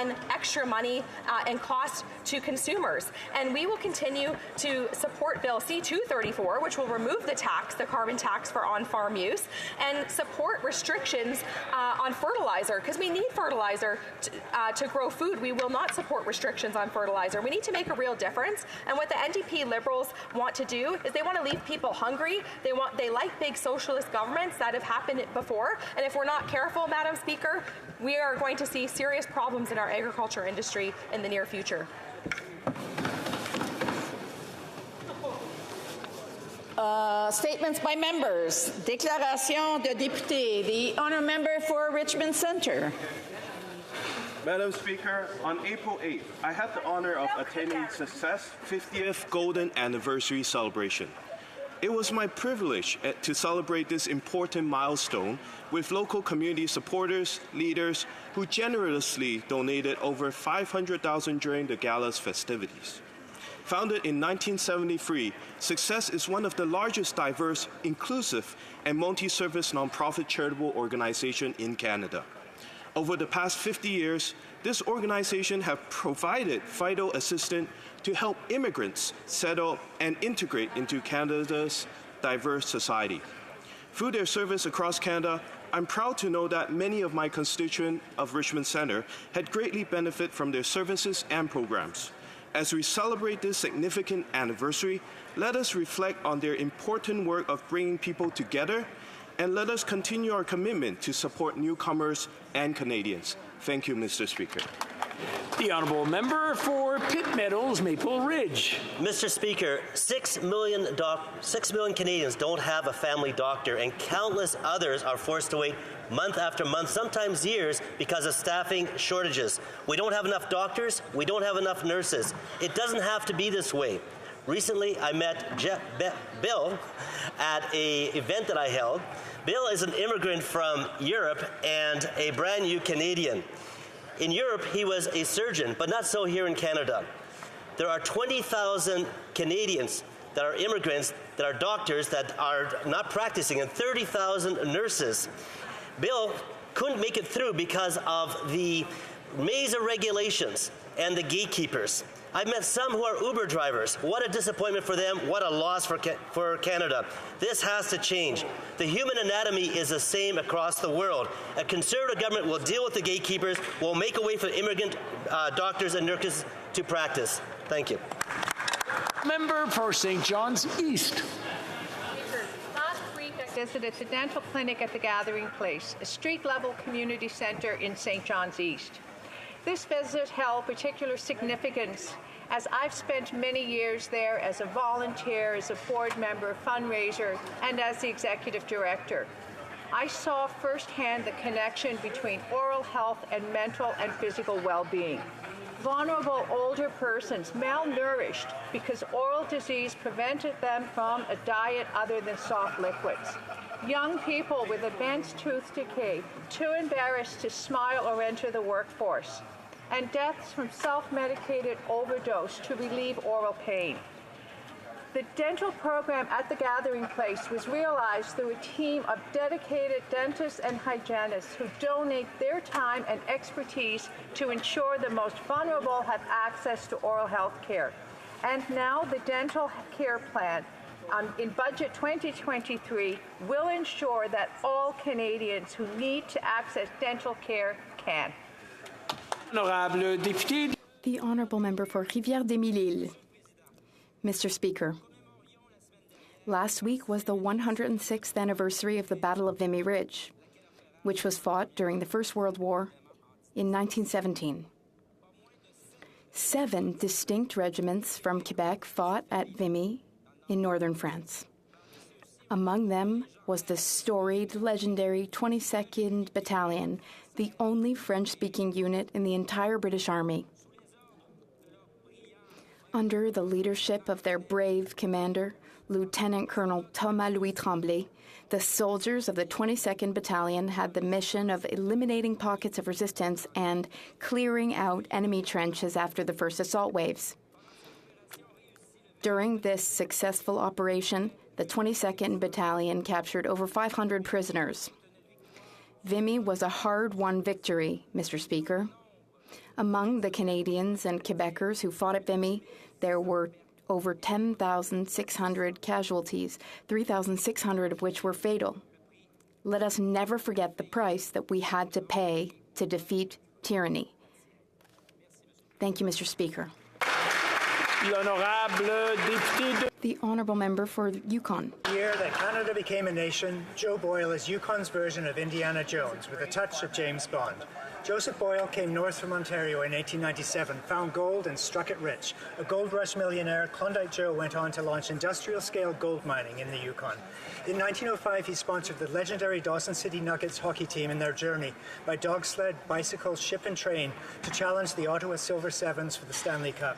on extra money and cost to consumers. And we will continue to support Bill C-234, which will remove the carbon tax for on-farm use, and support restrictions on fertilizer, because we need fertilizer to grow food. We will not support restrictions on fertilizer. We need to make a real difference. And what the NDP Liberals want to do is they want to leave people hungry. They like big socialist governments that have happened before. And if we're not careful, Madam Speaker, we are going to see serious problems in our agriculture industry in the near future. Statements by members. Déclaration de député. The honourable member for Richmond Centre. Madam Speaker, on April 8th, I had the honour of attending Success 50th Golden Anniversary celebration. It was my privilege to celebrate this important milestone with local community supporters, leaders who generously donated over $500,000 during the gala's festivities. Founded in 1973, Success is one of the largest diverse, inclusive, and multi-service nonprofit charitable organizations in Canada. Over the past 50 years, this organization has provided vital assistance to help immigrants settle and integrate into Canada's diverse society. Through their service across Canada, I'm proud to know that many of my constituents of Richmond Centre had greatly benefited from their services and programs. As we celebrate this significant anniversary, let us reflect on their important work of bringing people together, and let us continue our commitment to support newcomers and Canadians. Thank you, Mr. Speaker. The honourable member for Pitt Meadows, Maple Ridge. Mr. Speaker, 6 million Canadians don't have a family doctor, and countless others are forced to wait month after month, sometimes years, because of staffing shortages. We don't have enough doctors. We don't have enough nurses. It doesn't have to be this way. Recently, I met Bill at an event that I held. Bill is an immigrant from Europe and a brand new Canadian. In Europe, he was a surgeon, but not so here in Canada. There are 20,000 Canadians that are immigrants, that are doctors, that are not practicing, and 30,000 nurses. Bill couldn't make it through because of the maze of regulations and the gatekeepers. I've met some who are Uber drivers. What a disappointment for them. What a loss for Canada. This has to change. The human anatomy is the same across the world. A Conservative government will deal with the gatekeepers, will make a way for immigrant doctors and nurses to practice. Thank you. Member for St. John's East. Last week, I visited the dental clinic at the Gathering Place, a street-level community centre in St. John's East. This visit held particular significance as I've spent many years there as a volunteer, as a board member, fundraiser, and as the executive director. I saw firsthand the connection between oral health and mental and physical well-being. Vulnerable older persons, malnourished because oral disease prevented them from a diet other than soft liquids. Young people with advanced tooth decay, too embarrassed to smile or enter the workforce, and deaths from self-medicated overdose to relieve oral pain. The dental program at the Gathering Place was realized through a team of dedicated dentists and hygienists who donate their time and expertise to ensure the most vulnerable have access to oral health care. And now the dental care plan in Budget 2023 will ensure that all Canadians who need to access dental care can. Honorable député. The honourable member for Rivière-des-Mille-Îles. Mr. Speaker, last week was the 106th anniversary of the Battle of Vimy Ridge, which was fought during the First World War in 1917. 7 distinct regiments from Quebec fought at Vimy in northern France. Among them was the storied, legendary 22nd Battalion, the only French-speaking unit in the entire British Army. Under the leadership of their brave commander, Lieutenant Colonel Thomas Louis Tremblay, the soldiers of the 22nd Battalion had the mission of eliminating pockets of resistance and clearing out enemy trenches after the first assault waves. During this successful operation, the 22nd Battalion captured over 500 prisoners. Vimy was a hard-won victory, Mr. Speaker. Among the Canadians and Quebecers who fought at Vimy, there were over 10,600 casualties, 3,600 of which were fatal. Let us never forget the price that we had to pay to defeat tyranny. Thank you, Mr. Speaker. The Honourable Member for Yukon. The year that Canada became a nation, Joe Boyle is Yukon's version of Indiana Jones with a touch of James Bond. Joseph Boyle came north from Ontario in 1897, found gold and struck it rich. A gold rush millionaire, Klondike Joe went on to launch industrial-scale gold mining in the Yukon. In 1905, he sponsored the legendary Dawson City Nuggets hockey team in their journey by dog sled, bicycle, ship and train to challenge the Ottawa Silver Sevens for the Stanley Cup.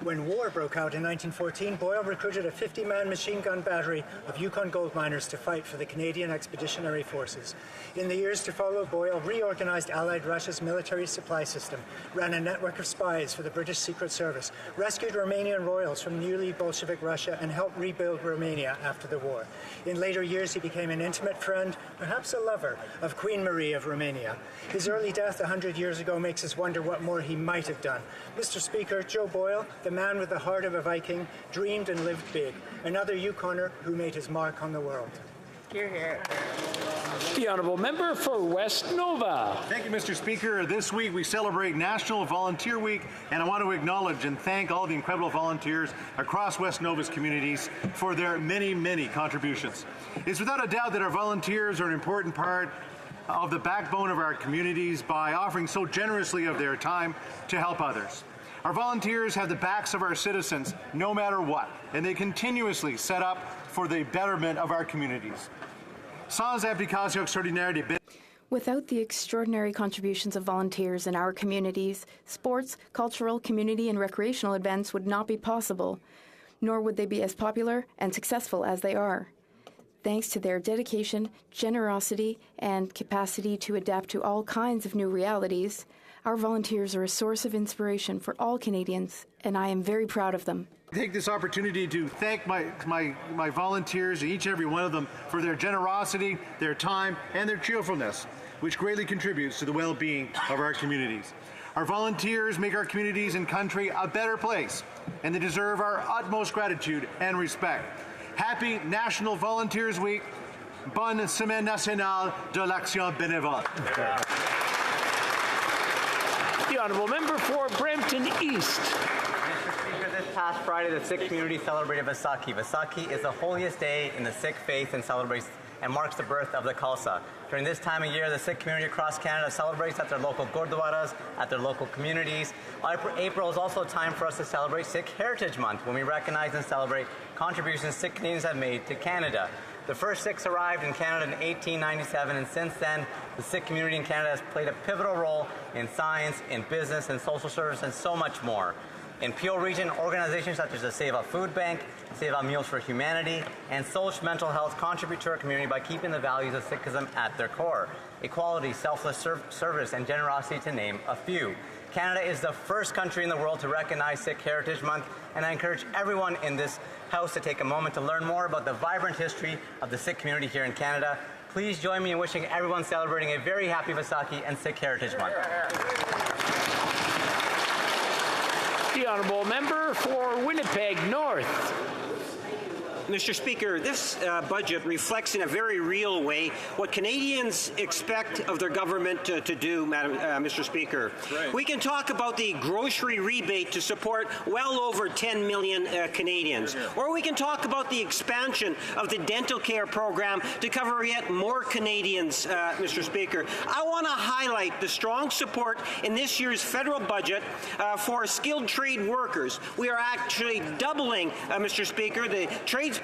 When war broke out in 1914, Boyle recruited a 50-man machine gun battery of Yukon gold miners to fight for the Canadian Expeditionary Forces. In the years to follow, Boyle reorganized Allied Russia's military supply system, ran a network of spies for the British Secret Service, rescued Romanian royals from newly Bolshevik Russia, and helped rebuild Romania after the war. In later years, he became an intimate friend, perhaps a lover, of Queen Marie of Romania. His early death 100 years ago makes us wonder what more he might have done. Mr. Speaker, Joe Boyle, the man with the heart of a Viking, dreamed and lived big. Another Yukoner who made his mark on the world. Hear, hear. The Honourable Member for West Nova. Thank you, Mr. Speaker. This week we celebrate National Volunteer Week, and I want to acknowledge and thank all the incredible volunteers across West Nova's communities for their many, many contributions. It's without a doubt that our volunteers are an important part of the backbone of our communities by offering so generously of their time to help others. Our volunteers have the backs of our citizens no matter what, and they continuously set up for the betterment of our communities. Sans application extraordinaire des Without the extraordinary contributions of volunteers in our communities, sports, cultural, community, and recreational events would not be possible, nor would they be as popular and successful as they are. Thanks to their dedication, generosity, and capacity to adapt to all kinds of new realities, our volunteers are a source of inspiration for all Canadians, and I am very proud of them. I take this opportunity to thank my volunteers, each and every one of them, for their generosity, their time, and their cheerfulness, which greatly contributes to the well-being of our communities. Our volunteers make our communities and country a better place, and they deserve our utmost gratitude and respect. Happy National Volunteers Week. Bonne Semaine Nationale de l'Action Bénévole. The Honourable Member for Brampton East. This past Friday, the Sikh community celebrated Vaisakhi. Vaisakhi is the holiest day in the Sikh faith and celebrates and marks the birth of the Khalsa. During this time of year, the Sikh community across Canada celebrates at their local gurdwaras, at their local communities. April is also a time for us to celebrate Sikh Heritage Month, when we recognize and celebrate contributions Sikh Canadians have made to Canada. The first Sikhs arrived in Canada in 1897, and since then, the Sikh community in Canada has played a pivotal role in science, in business, in social service, and so much more. In Peel Region, organizations such as the Seva Food Bank, Seva Meals for Humanity, and Social Mental Health contribute to our community by keeping the values of Sikhism at their core: equality, selfless service, and generosity, to name a few. Canada is the first country in the world to recognize Sikh Heritage Month, and I encourage everyone in this House to take a moment to learn more about the vibrant history of the Sikh community here in Canada. Please join me in wishing everyone celebrating a very happy Vaisakhi and Sikh Heritage Month. The Honourable Member for Winnipeg North. Mr. Speaker, this budget reflects in a very real way what Canadians expect of their government to do, Mr. Speaker. Right. We can talk about the grocery rebate to support well over 10 million Canadians, or we can talk about the expansion of the dental care program to cover yet more Canadians, Mr. Speaker. I want to highlight the strong support in this year's federal budget for skilled trade workers. We are actually doubling, Mr. Speaker, the tradesperson's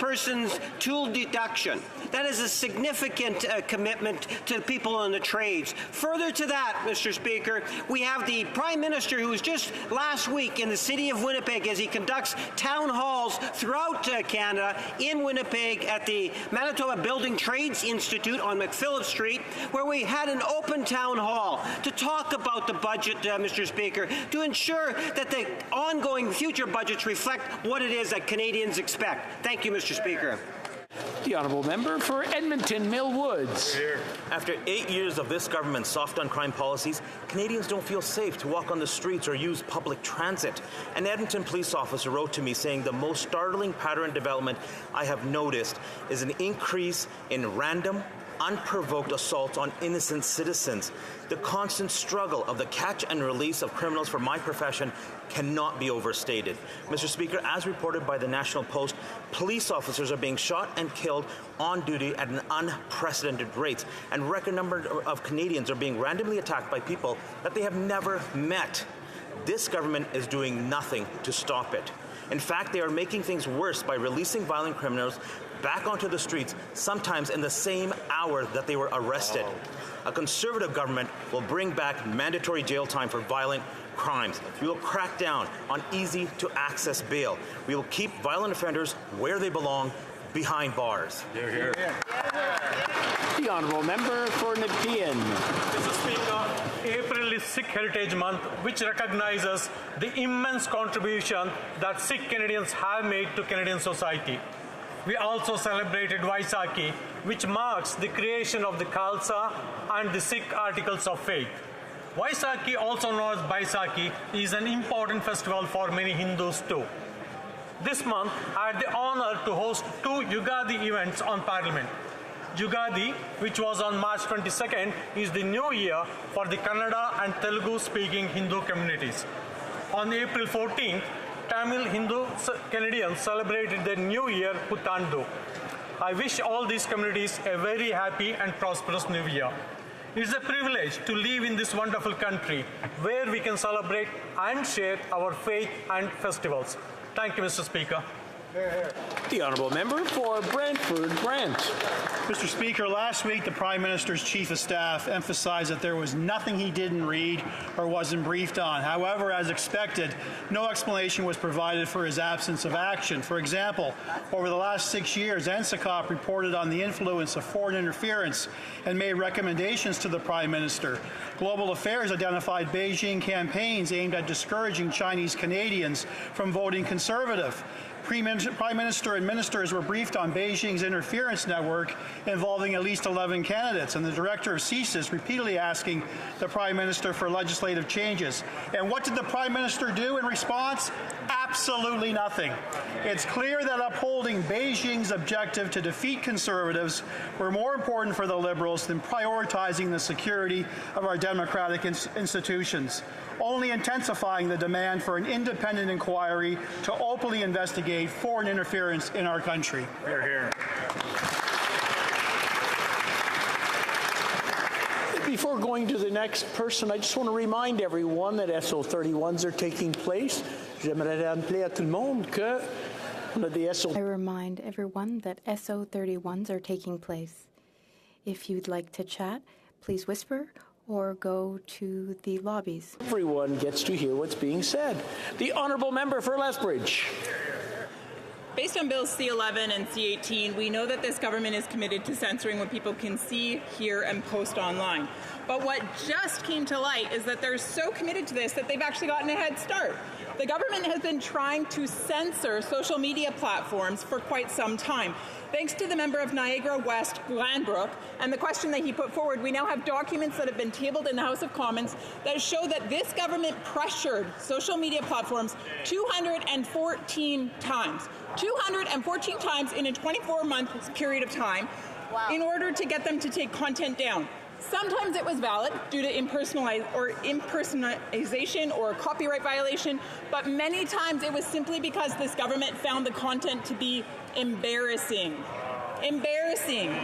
tool deduction. That is a significant commitment to people in the trades. Further to that, Mr. Speaker, we have the Prime Minister, who was just last week in the city of Winnipeg as he conducts town halls throughout Canada, in Winnipeg at the Manitoba Building Trades Institute on McPhillips Street, where we had an open town hall to talk about the budget, Mr. Speaker, to ensure that the ongoing future budgets reflect what it is that Canadians expect. Thank you, Mr. Speaker. The honourable member for Edmonton Mill Woods. After 8 years of this government's soft on crime policies, Canadians don't feel safe to walk on the streets or use public transit. An Edmonton police officer wrote to me saying the most startling pattern development I have noticed is an increase in random, unprovoked assaults on innocent citizens. The constant struggle of the catch and release of criminals for my profession cannot be overstated. Mr. Speaker, as reported by the National Post, police officers are being shot and killed on duty at an unprecedented rate, and record number of Canadians are being randomly attacked by people that they have never met. This government is doing nothing to stop it. In fact, they are making things worse by releasing violent criminals back onto the streets, sometimes in the same hour that they were arrested. A Conservative government will bring back mandatory jail time for violent crimes. We will crack down on easy-to-access bail. We will keep violent offenders where they belong, behind bars. Hear, hear. The honourable member for Nepean. Mr. Speaker, April is Sikh Heritage Month, which recognizes the immense contribution that Sikh Canadians have made to Canadian society. We also celebrated Vaisakhi, which marks the creation of the Khalsa and the Sikh Articles of Faith. Vaisakhi, also known as Baisakhi, is an important festival for many Hindus too. This month, I had the honor to host 2 Yugadi events on Parliament. Yugadi, which was on March 22nd, is the new year for the Kannada and Telugu-speaking Hindu communities. On April 14th, Tamil Hindu Canadians celebrated their new year, Puthandu. I wish all these communities a very happy and prosperous new year. It's a privilege to live in this wonderful country where we can celebrate and share our faith and festivals. Thank you, Mr. Speaker. The honourable member for Brantford Brant. Mr. Speaker, last week the Prime Minister's Chief of Staff emphasized that there was nothing he didn't read or wasn't briefed on. However, as expected, no explanation was provided for his absence of action. For example, over the last 6 years, NSICOP reported on the influence of foreign interference and made recommendations to the Prime Minister. Global Affairs identified Beijing campaigns aimed at discouraging Chinese Canadians from voting Conservative. Prime Minister and ministers were briefed on Beijing's interference network involving at least 11 candidates, and the director of CSIS repeatedly asking the Prime Minister for legislative changes. And what did the Prime Minister do in response? Absolutely nothing. It's clear that upholding Beijing's objective to defeat Conservatives were more important for the Liberals than prioritizing the security of our democratic institutions, only intensifying the demand for an independent inquiry to openly investigate foreign interference in our country. Hear, hear. Before going to the next person, I just want to remind everyone that SO31s are taking place. J'aimerais rappeler à tout le monde que on a des SO. I remind everyone that SO31s are taking place. If you'd like to chat, please whisper or go to the lobbies. Everyone gets to hear what's being said. The honourable member for Lethbridge. Based on Bills C11 and C18, we know that this government is committed to censoring what people can see, hear, and post online. But what just came to light is that they're so committed to this that they've actually gotten a head start. The government has been trying to censor social media platforms for quite some time. Thanks to the member of Niagara West, Glanbrook, and the question that he put forward, we now have documents that have been tabled in the House of Commons that show that this government pressured social media platforms 214 times. 214 times in a 24-month period of time in order to get them to take content down. Sometimes it was valid due to impersonalization or copyright violation, but many times it was simply because this government found the content to be embarrassing. Embarrassing.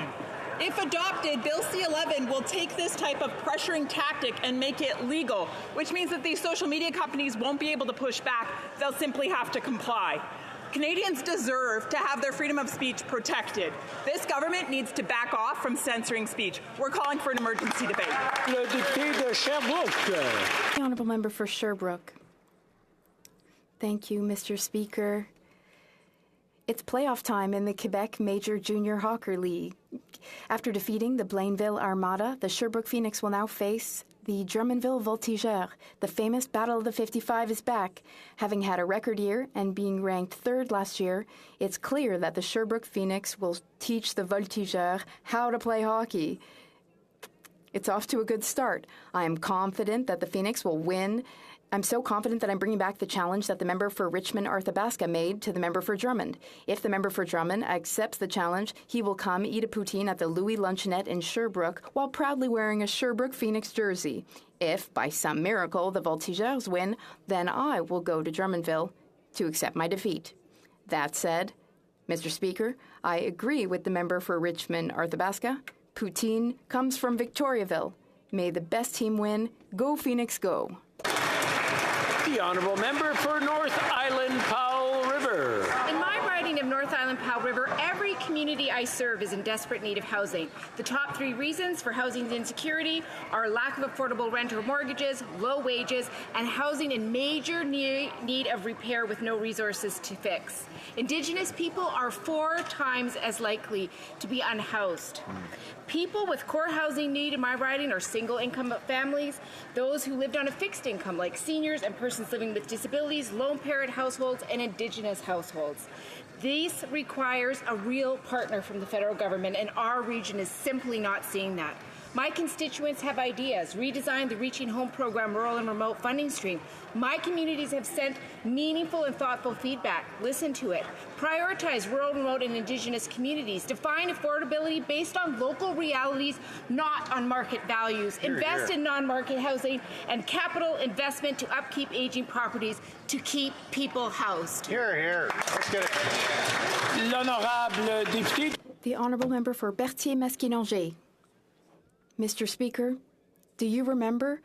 If adopted, Bill C11 will take this type of pressuring tactic and make it legal, which means that these social media companies won't be able to push back. They'll simply have to comply. Canadians deserve to have their freedom of speech protected. This government needs to back off from censoring speech. We're calling for an emergency debate. The honourable member for Sherbrooke. Thank you, Mr. Speaker. It's playoff time in the Quebec Major Junior Hockey League. After defeating the Blainville Armada, the Sherbrooke Phoenix will now face the Drummondville Voltigeurs. The famous Battle of the 55 is back. Having had a record year and being ranked third last year, it's clear that the Sherbrooke Phoenix will teach the Voltigeurs how to play hockey. It's off to a good start. I am confident that the Phoenix will win. I'm so confident that I'm bringing back the challenge that the member for Richmond, Arthabaska, made to the member for Drummond. If the member for Drummond accepts the challenge, he will come eat a poutine at the Louis Luncheonette in Sherbrooke while proudly wearing a Sherbrooke Phoenix jersey. If, by some miracle, the Voltigeurs win, then I will go to Drummondville to accept my defeat. That said, Mr. Speaker, I agree with the member for Richmond, Arthabaska. Poutine comes from Victoriaville. May the best team win. Go Phoenix, go. The honourable member for North Island Powell River. In my riding of North Island Powell River, every community I serve is in desperate need of housing. The top 3 reasons for housing insecurity are lack of affordable rent or mortgages, low wages, and housing in major need of repair with no resources to fix. Indigenous people are 4 times as likely to be unhoused. People with core housing need in my riding are single-income families, those who lived on a fixed income like seniors and persons living with disabilities, lone parent households, and Indigenous households. This requires a real partner from the federal government, and our region is simply not seeing that. My constituents have ideas. Redesign the Reaching Home program rural and remote funding stream. My communities have sent meaningful and thoughtful feedback. Listen to it. Prioritize rural, remote, and Indigenous communities. Define affordability based on local realities, not on market values. Invest in non-market housing and capital investment to upkeep aging properties to keep people housed. Here, here. Let's get it. L'honorable député. The honourable member for Berthier-Masquinongé. Mr. Speaker, do you remember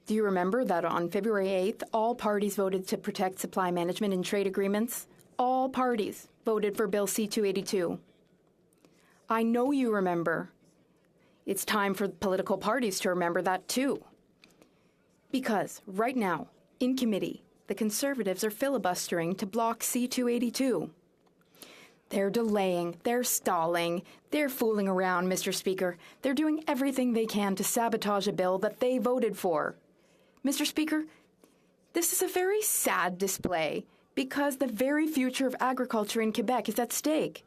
that on February 8th, all parties voted to protect supply management and trade agreements? All parties voted for Bill C-282. I know you remember. It's time for political parties to remember that too. Because right now, in committee, the Conservatives are filibustering to block C-282. They're delaying, they're stalling, they're fooling around, Mr. Speaker. They're doing everything they can to sabotage a bill that they voted for. Mr. Speaker, this is a very sad display because the very future of agriculture in Quebec is at stake.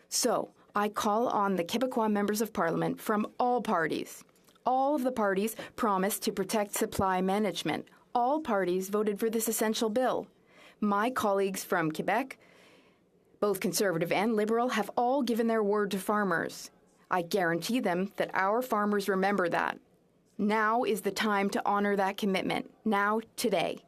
So, I call on the Quebecois members of Parliament from all parties. All of the parties promised to protect supply management. All parties voted for this essential bill. My colleagues from Quebec, both Conservative and Liberal, have all given their word to farmers. I guarantee them that our farmers remember that. Now is the time to honor that commitment. Now, today.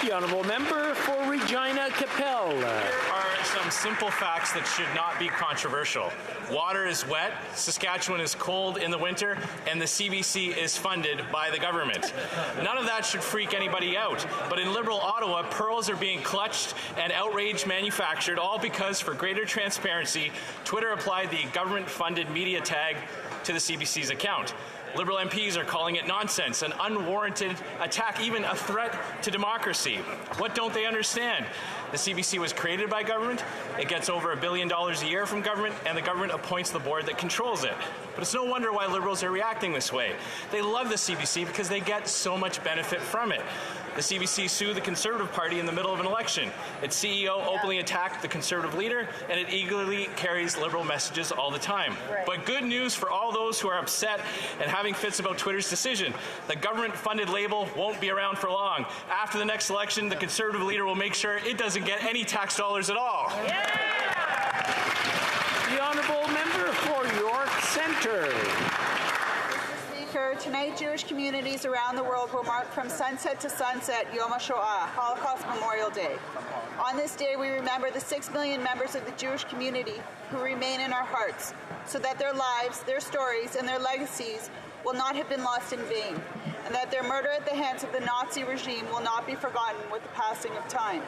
The honourable member for Regina Capel. Here are some simple facts that should not be controversial. Water is wet, Saskatchewan is cold in the winter, and the CBC is funded by the government. None of that should freak anybody out. But in Liberal Ottawa, pearls are being clutched and outrage manufactured, all because, for greater transparency, Twitter applied the government-funded media tag to the CBC's account. Liberal MPs are calling it nonsense, an unwarranted attack, even a threat to democracy. What don't they understand? The CBC was created by government, it gets over $1 billion a year from government, and the government appoints the board that controls it. But it's no wonder why Liberals are reacting this way. They love the CBC because they get so much benefit from it. The CBC sued the Conservative Party in the middle of an election. Its CEO openly attacked the Conservative leader, and it eagerly carries Liberal messages all the time. Right. But good news for all those who are upset and having fits about Twitter's decision. The government-funded label won't be around for long. After the next election, the Conservative leader will make sure it doesn't get any tax dollars at all. Yeah. The honourable member for York Centre. Tonight, Jewish communities around the world will mark from sunset to sunset Yom HaShoah, Holocaust Memorial Day. On this day, we remember the 6 million members of the Jewish community who remain in our hearts, so that their lives, their stories, and their legacies will not have been lost in vain, and that their murder at the hands of the Nazi regime will not be forgotten with the passing of time.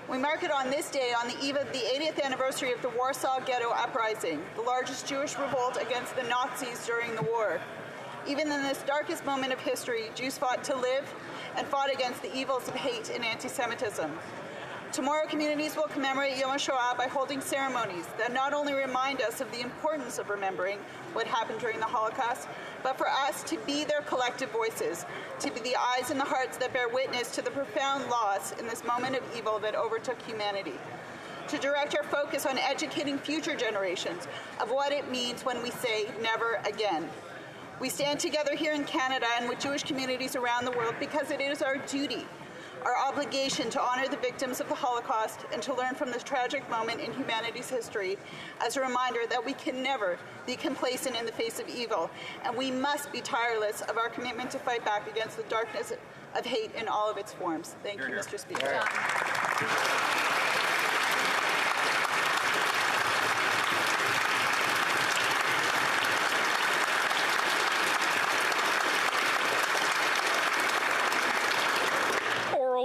We mark it on this day on the eve of the 80th anniversary of the Warsaw Ghetto Uprising, the largest Jewish revolt against the Nazis during the war. Even in this darkest moment of history, Jews fought to live and fought against the evils of hate and anti-Semitism. Tomorrow, communities will commemorate Yom HaShoah by holding ceremonies that not only remind us of the importance of remembering what happened during the Holocaust, but for us to be their collective voices, to be the eyes and the hearts that bear witness to the profound loss in this moment of evil that overtook humanity. To direct our focus on educating future generations of what it means when we say never again. We stand together here in Canada and with Jewish communities around the world because it is our duty, our obligation to honor the victims of the Holocaust and to learn from this tragic moment in humanity's history as a reminder that we can never be complacent in the face of evil, and we must be tireless of our commitment to fight back against the darkness of hate in all of its forms. Thank you, Mr. Speaker.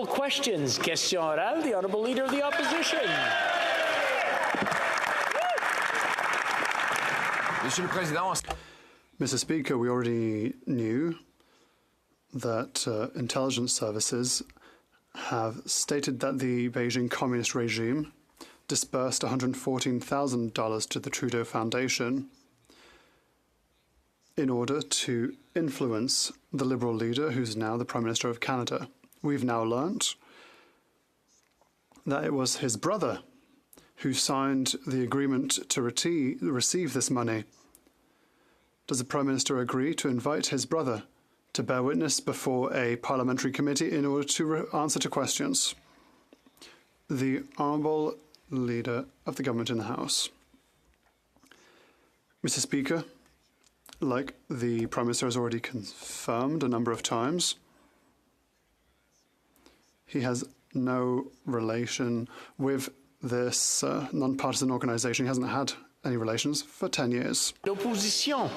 Questions. Question orale. The Honourable Leader of the Opposition. Mr. Speaker, we already knew that intelligence services have stated that the Beijing communist regime disbursed $114,000 to the Trudeau Foundation in order to influence the Liberal leader, who's now the Prime Minister of Canada. We've now learnt that it was his brother who signed the agreement to receive this money. Does the Prime Minister agree to invite his brother to bear witness before a parliamentary committee in order to answer to questions? The Honourable Leader of the Government in the House. Mr. Speaker, like the Prime Minister has already confirmed a number of times, he has no relation with this non-partisan organisation. He hasn't had any relations for 10 years. L'opposition.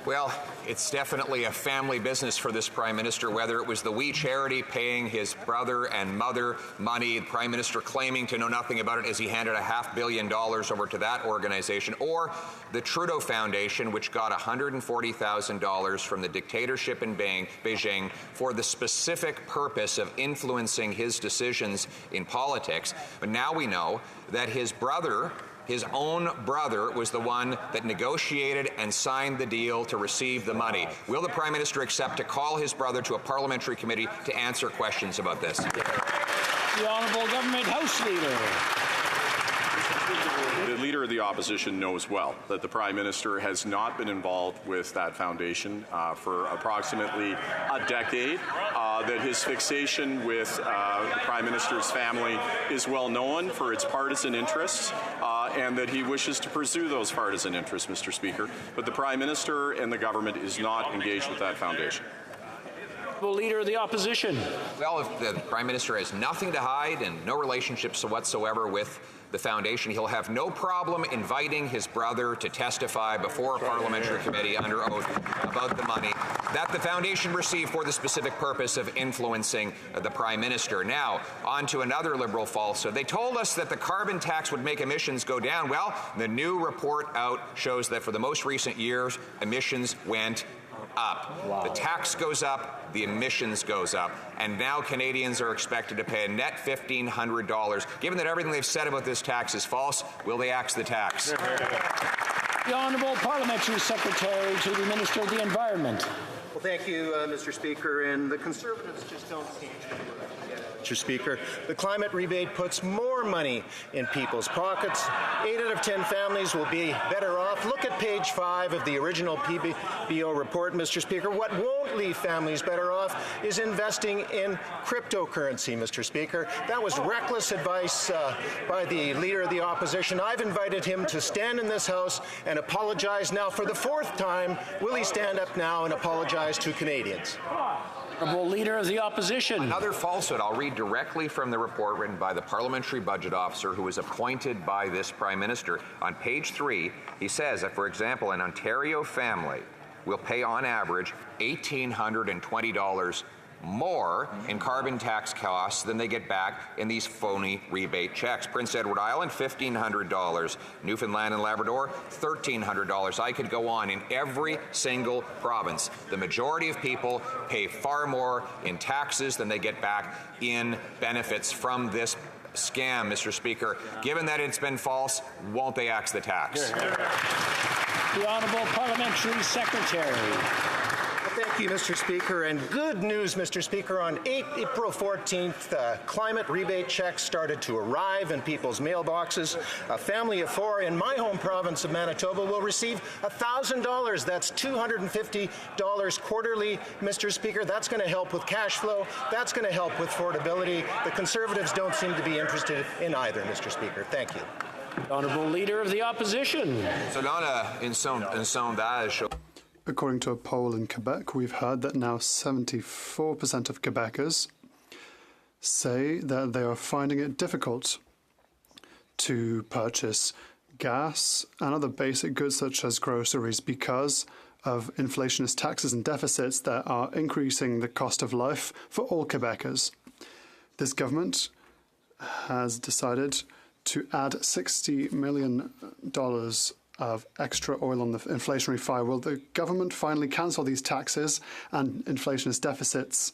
Well, it's definitely a family business for this Prime Minister, whether it was the We Charity paying his brother and mother money, the Prime Minister claiming to know nothing about it as he handed $500 million over to that organization, or the Trudeau Foundation, which got $140,000 from the dictatorship in Beijing for the specific purpose of influencing his decisions in politics. But now we know that his brother, his own brother, was the one that negotiated and signed the deal to receive the money. Will the Prime Minister accept to call his brother to a parliamentary committee to answer questions about this? The Honourable Government House Leader. The Leader of the Opposition knows well that the Prime Minister has not been involved with that foundation for approximately a decade, that his fixation with the Prime Minister's family is well known for its partisan interests, and that he wishes to pursue those partisan interests, Mr. Speaker. But the Prime Minister and the government is not engaged with that foundation. Leader of the Opposition. Well, if the Prime Minister has nothing to hide and no relationships whatsoever with the foundation, he'll have no problem inviting his brother to testify before a parliamentary committee under oath about the money that the foundation received for the specific purpose of influencing the Prime Minister. Now, on to another Liberal falsehood. They told us that the carbon tax would make emissions go down. Well, the new report out shows that for the most recent years, emissions went up. Wow. The tax goes up, the emissions goes up, and now Canadians are expected to pay a net $1,500. Given that everything they've said about this tax is false, will they axe the tax? The Honourable Parliamentary Secretary to the Minister of the Environment. Well, thank you, Mr. Speaker, and the Conservatives just don't seem to do it. Mr. Speaker, the climate rebate puts more money in people's pockets. 8 out of 10 families will be better off. Look at page 5 of the original PBO report, Mr. Speaker. What won't leave families better off is investing in cryptocurrency, Mr. Speaker. That was reckless advice by the Leader of the Opposition. I've invited him to stand in this House and apologize now for the 4th time. Will he stand up now and apologize to Canadians? Honourable Leader of the Opposition. Another falsehood. I'll read directly from the report written by the Parliamentary Budget Officer who was appointed by this Prime Minister. On page 3, he says that, for example, an Ontario family will pay on average $1,820 more in carbon tax costs than they get back in these phony rebate checks. Prince Edward Island, $1,500. Newfoundland and Labrador, $1,300. I could go on. In every single province, the majority of people pay far more in taxes than they get back in benefits from this scam, Mr. Speaker. Given that it's been false, won't they axe the tax? The Honourable Parliamentary Secretary. Thank you, Mr. Speaker. And good news, Mr. Speaker. On April 14th, climate rebate checks started to arrive in people's mailboxes. A family of 4 in my home province of Manitoba will receive $1,000. That's $250 quarterly, Mr. Speaker. That's going to help with cash flow. That's going to help with affordability. The Conservatives don't seem to be interested in either, Mr. Speaker. Thank you. Honourable Leader of the Opposition. According to a poll in Quebec, we've heard that now 74% of Quebecers say that they are finding it difficult to purchase gas and other basic goods such as groceries because of inflationist taxes and deficits that are increasing the cost of life for all Quebecers. This government has decided to add $60 million of extra oil on the inflationary fire. Will the government finally cancel these taxes and inflationist deficits?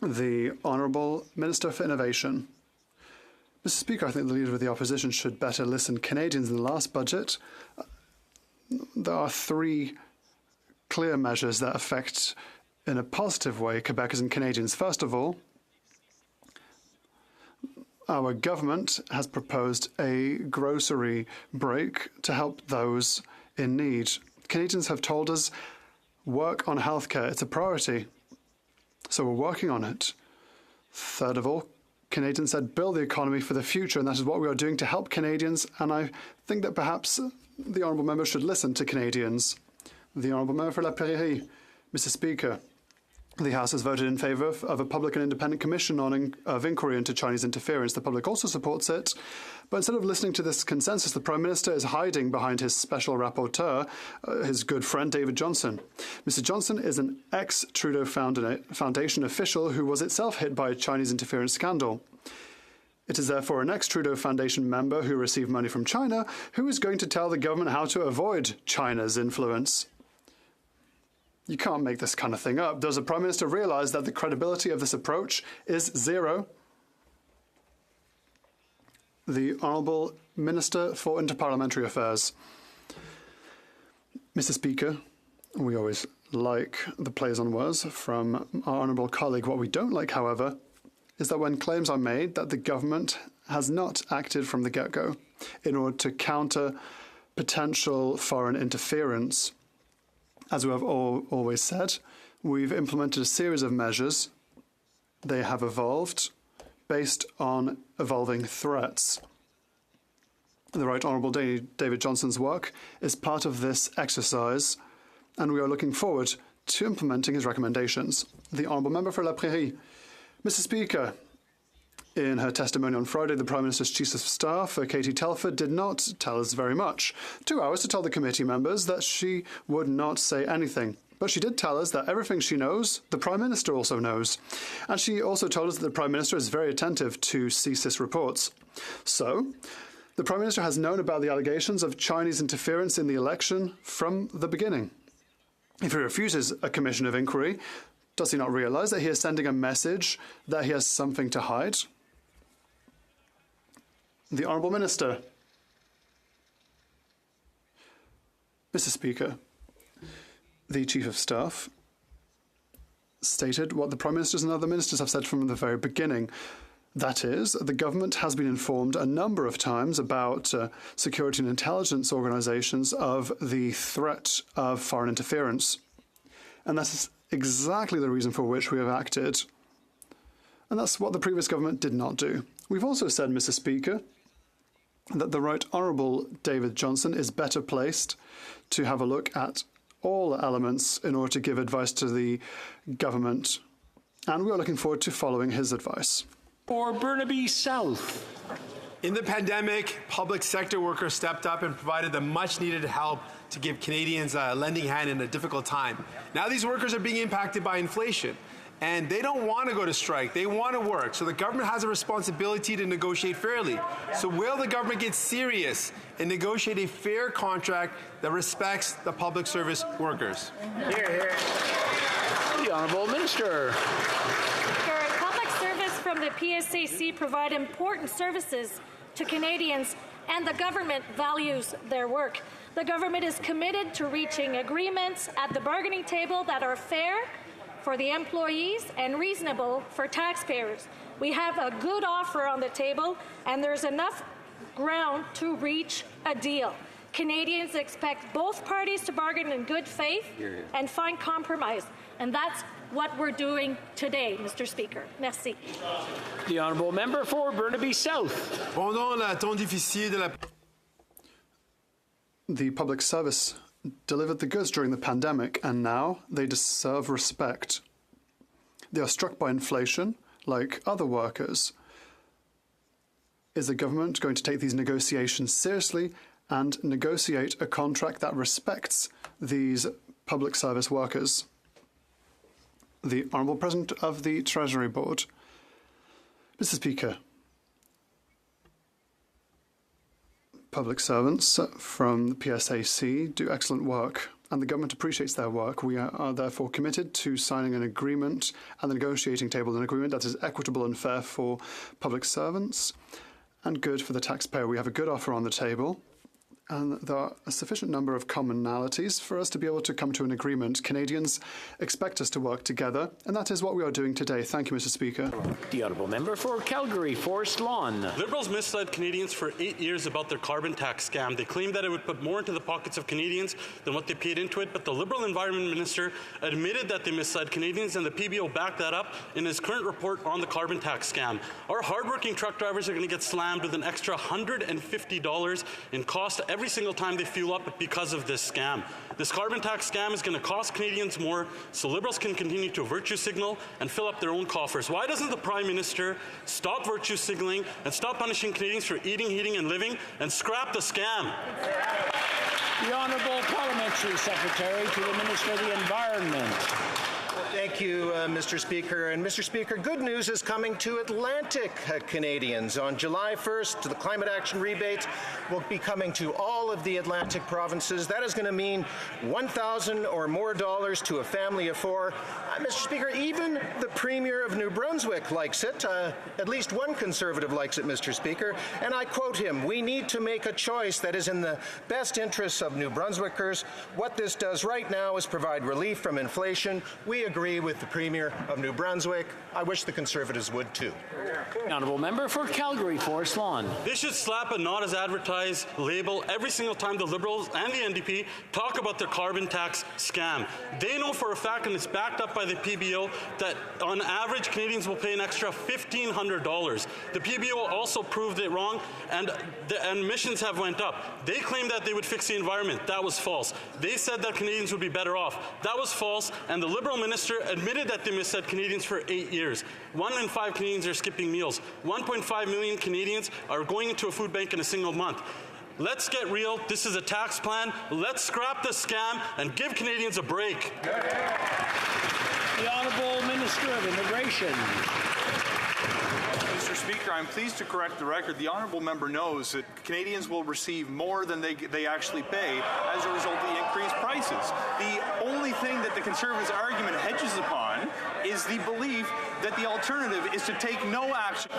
The Honourable Minister for Innovation. Mr. Speaker, I think the Leader of the Opposition should better listen. Canadians in the last budget, there are 3 clear measures that affect in a positive way Quebecers and Canadians. First of all, our government has proposed a grocery break to help those in need. Canadians have told us work on healthcare. It's a priority. So we're working on it. Third of all, Canadians said build the economy for the future, and that is what we are doing to help Canadians. And I think that perhaps the Honourable Member should listen to Canadians. The Honourable Member for La Prairie. Mr. Speaker, the House has voted in favour of a public and independent commission of inquiry into Chinese interference. The public also supports it. But instead of listening to this consensus, the Prime Minister is hiding behind his special rapporteur, his good friend David Johnston. Mr. Johnston is an ex-Trudeau Foundation official who was itself hit by a Chinese interference scandal. It is therefore an ex-Trudeau Foundation member who received money from China who is going to tell the government how to avoid China's influence. You can't make this kind of thing up. Does the Prime Minister realise that the credibility of this approach is zero? The Honourable Minister for Interparliamentary Affairs. Mr. Speaker, we always like the plays on words from our honourable colleague. What we don't like, however, is that when claims are made that the government has not acted from the get-go in order to counter potential foreign interference. As we have always said, we've implemented a series of measures. They have evolved based on evolving threats. The Right Honourable David Johnston's work is part of this exercise, and we are looking forward to implementing his recommendations. The Honourable Member for La Prairie. Mr. Speaker, in her testimony on Friday, the Prime Minister's Chief of Staff, Katie Telford, did not tell us very much. 2 hours to tell the committee members that she would not say anything. But she did tell us that everything she knows, the Prime Minister also knows. And she also told us that the Prime Minister is very attentive to CSIS reports. So, the Prime Minister has known about the allegations of Chinese interference in the election from the beginning. If he refuses a commission of inquiry, does he not realise that he is sending a message that he has something to hide? The Honourable Minister. Mr. Speaker, the Chief of Staff stated what the Prime Ministers and other ministers have said from the very beginning. That is, the government has been informed a number of times about security and intelligence organisations of the threat of foreign interference. And that's exactly the reason for which we have acted. And that's what the previous government did not do. We've also said, Mr. Speaker, that the Right Honourable David Johnston is better placed to have a look at all elements in order to give advice to the government. And we are looking forward to following his advice. For Burnaby South. In the pandemic, public sector workers stepped up and provided the much-needed help to give Canadians a lending hand in a difficult time. Now these workers are being impacted by inflation, and they don't want to go to strike. They want to work. So the government has a responsibility to negotiate fairly. So will the government get serious and negotiate a fair contract that respects the public service workers? Hear, hear. The Honourable Minister. Public service from the PSAC provide important services to Canadians, and the government values their work. The government is committed to reaching agreements at the bargaining table that are fair for the employees and reasonable for taxpayers. We have a good offer on the table, and there's enough ground to reach a deal. Canadians expect both parties to bargain in good faith and find compromise, and that's what we're doing today, Mr. Speaker. Merci. The honourable member for Burnaby South. Pendant la temps difficile de la... The public service delivered the goods during the pandemic, and now they deserve respect. They are struck by inflation, like other workers. Is the government going to take these negotiations seriously and negotiate a contract that respects these public service workers? The Honourable President of the Treasury Board. Mr. Speaker, public servants from the PSAC do excellent work, and the government appreciates their work. We are therefore committed to signing an agreement at the negotiating table, an agreement that is equitable and fair for public servants and good for the taxpayer. We have a good offer on the table, and there are a sufficient number of commonalities for us to be able to come to an agreement. Canadians expect us to work together, and that is what we are doing today. Thank you, Mr. Speaker. The honourable member for Calgary, Forest Lawn. Liberals misled Canadians for 8 years about their carbon tax scam. They claimed that it would put more into the pockets of Canadians than what they paid into it, but the Liberal Environment Minister admitted that they misled Canadians, and the PBO backed that up in his current report on the carbon tax scam. Our hardworking truck drivers are going to get slammed with an extra $150 in cost every single time they fuel up because of this scam. This carbon tax scam is going to cost Canadians more, so Liberals can continue to virtue signal and fill up their own coffers. Why doesn't the Prime Minister stop virtue signaling and stop punishing Canadians for eating, heating and living and scrap the scam? The Honourable Parliamentary Secretary to the Minister of the Environment. Thank you, Mr. Speaker. And Mr. Speaker, good news is coming to Atlantic Canadians. On July 1st, the climate action rebates will be coming to all of the Atlantic provinces. That is going to mean $1,000 or more to a family of four. Mr. Speaker, even the Premier of New Brunswick likes it. At least one Conservative likes it, Mr. Speaker. And I quote him, "We need to make a choice that is in the best interests of New Brunswickers. What this does right now is provide relief from inflation. We agree with the Premier of New Brunswick. I wish the Conservatives would too." Honourable member for Calgary, Forest Lawn. They should slap a not as advertised label every single time the Liberals and the NDP talk about their carbon tax scam. They know for a fact, and it's backed up by the PBO, that on average Canadians will pay an extra $1,500. The PBO also proved it wrong, and the emissions have went up. They claimed that they would fix the environment. That was false. They said that Canadians would be better off. That was false, and the Liberal Minister admitted that they misled Canadians for 8 years. 1 in 5 Canadians are skipping meals. 1.5 million Canadians are going into a food bank in a single month. Let's get real. This is a tax plan. Let's scrap the scam and give Canadians a break. The Honourable Minister of Immigration. Mr. Speaker, I'm pleased to correct the record. The honourable member knows that Canadians will receive more than they actually pay as a result of the increased prices. The only thing that the Conservatives' argument hedges upon is the belief that the alternative is to take no action.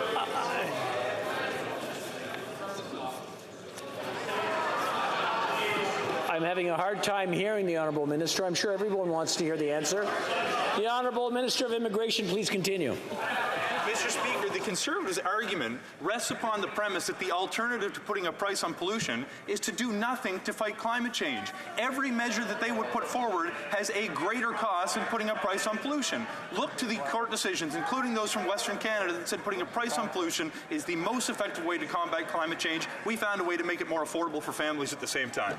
I'm having a hard time hearing the Honourable Minister. I'm sure everyone wants to hear the answer. The Honourable Minister of Immigration, please continue. Mr. Speaker, the Conservatives' argument rests upon the premise that the alternative to putting a price on pollution is to do nothing to fight climate change. Every measure that they would put forward has a greater cost than putting a price on pollution. Look to the court decisions, including those from Western Canada, that said putting a price on pollution is the most effective way to combat climate change. We found a way to make it more affordable for families at the same time.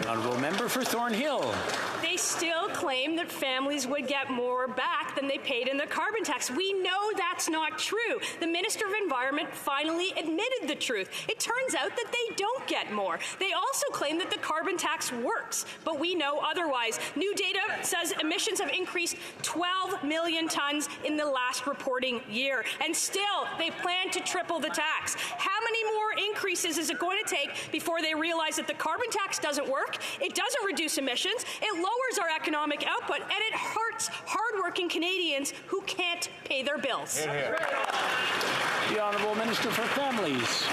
Honourable member for Thornhill. They still claim that families would get more back than they paid in the carbon tax. We know that's not true. The Minister of Environment finally admitted the truth. It turns out that they don't get more. They also claim that the carbon tax works, but we know otherwise. New data says emissions have increased 12 million tons in the last reporting year, and still they plan to triple the tax. How many more increases is it going to take before they realize that the carbon tax doesn't doesn't work, it doesn't reduce emissions, it lowers our economic output, and it hurts hardworking Canadians who can't pay their bills. The Honourable Minister for Families.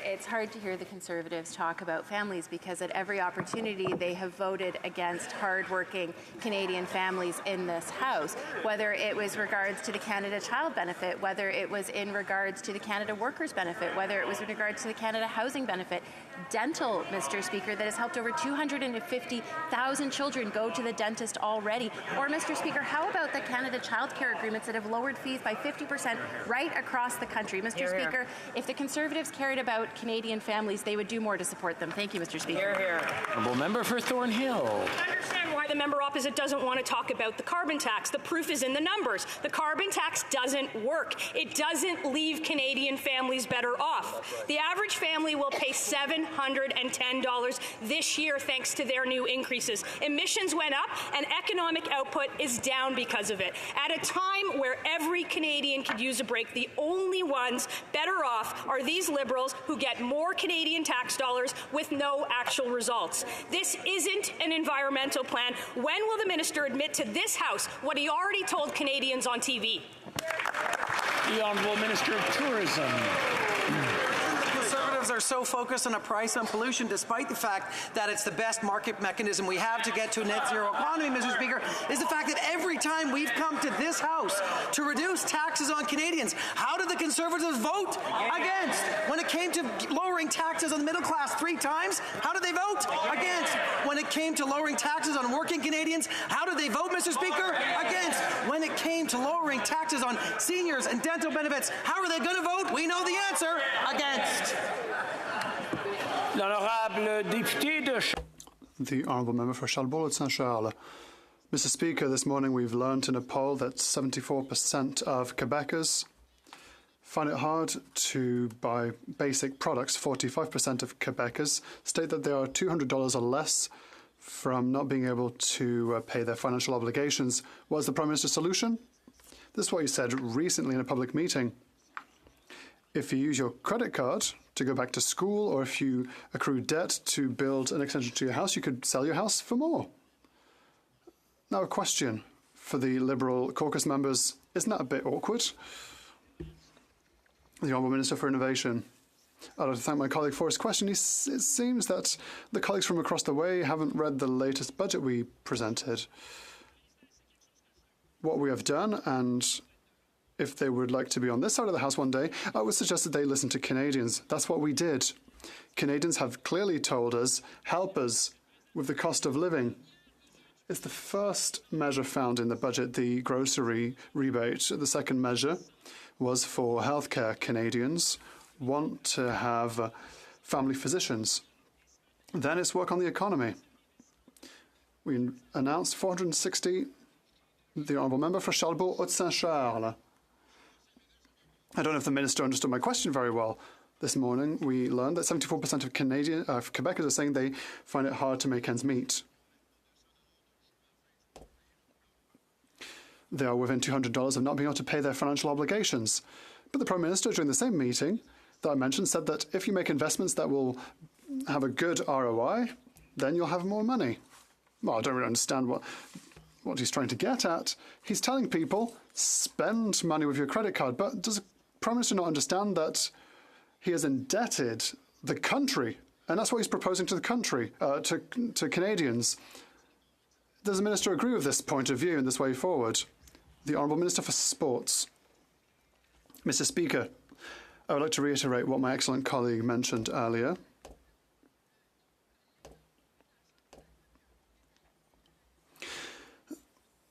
It's hard to hear the Conservatives talk about families because at every opportunity they have voted against hardworking Canadian families in this House, whether it was regards to the Canada Child Benefit, whether it was in regards to the Canada Workers Benefit, whether it was in regards to the Canada Housing Benefit. Dental, Mr. Speaker, that has helped over 250,000 children go to the dentist already. Or, Mr. Speaker, how about the Canada Child Care agreements that have lowered fees by 50% right across the country? Mr. Speaker, if the Conservatives cared about Canadian families, they would do more to support them. Thank you, Mr. Speaker. Honourable Member for Thornhill. I understand why the member opposite doesn't want to talk about the carbon tax. The proof is in the numbers. The carbon tax doesn't work. It doesn't leave Canadian families better off. The average family will pay $710 this year thanks to their new increases. Emissions went up and economic output is down because of it. At a time where every Canadian could use a break, the only ones better off are these Liberals who get more Canadian tax dollars with no actual results. This isn't an environmental plan. When will the minister admit to this House what he already told Canadians on TV? The Honourable Minister of Tourism. Conservatives are so focused on a price on pollution, despite the fact that it's the best market mechanism we have to get to a net zero economy, Mr. Speaker, is the fact that every time we've come to this House to reduce taxes on Canadians, how did the Conservatives vote? Against. When it came to lowering taxes on the middle class 3 times, how did they vote? Against. When it came to lowering taxes on working Canadians, how did they vote, Mr. Speaker? Against. When it came to lowering taxes on seniors and dental benefits, how are they going to vote? We know the answer. Against. The Honourable Member for Charles-Saint-Charles. Mr. Speaker, this morning we've learned in a poll that 74% of Quebecers find it hard to buy basic products. 45% of Quebecers state that they are $200 or less from not being able to pay their financial obligations. What is the Prime Minister's solution? This is what he said recently in a public meeting. If you use your credit card to go back to school, or if you accrue debt to build an extension to your house, you could sell your house for more. Now, a question for the Liberal caucus members. Isn't that a bit awkward? The Honourable Minister for Innovation. I'd like to thank my colleague for his question. It seems that the colleagues from across the way haven't read the latest budget we presented. What we have done, and if they would like to be on this side of the House one day, I would suggest that they listen to Canadians. That's what we did. Canadians have clearly told us, help us with the cost of living. It's the first measure found in the budget, the grocery rebate. The second measure was for healthcare. Canadians want to have family physicians. Then it's work on the economy. We announced 460, the Honourable Member for Charlebourg-Haute-Saint-Charles. I don't know if the Minister understood my question very well. This morning, we learned that 74% of Quebecers are saying they find it hard to make ends meet. They are within $200 of not being able to pay their financial obligations. But the Prime Minister, during the same meeting that I mentioned, said that if you make investments that will have a good ROI, then you'll have more money. Well, I don't really understand what he's trying to get at. He's telling people, spend money with your credit card. But does the Prime Minister not understand that he has indebted the country? And that's what he's proposing to the country, to Canadians. Does the Minister agree with this point of view and this way forward? The Honourable Minister for Sports. Mr. Speaker, I would like to reiterate what my excellent colleague mentioned earlier.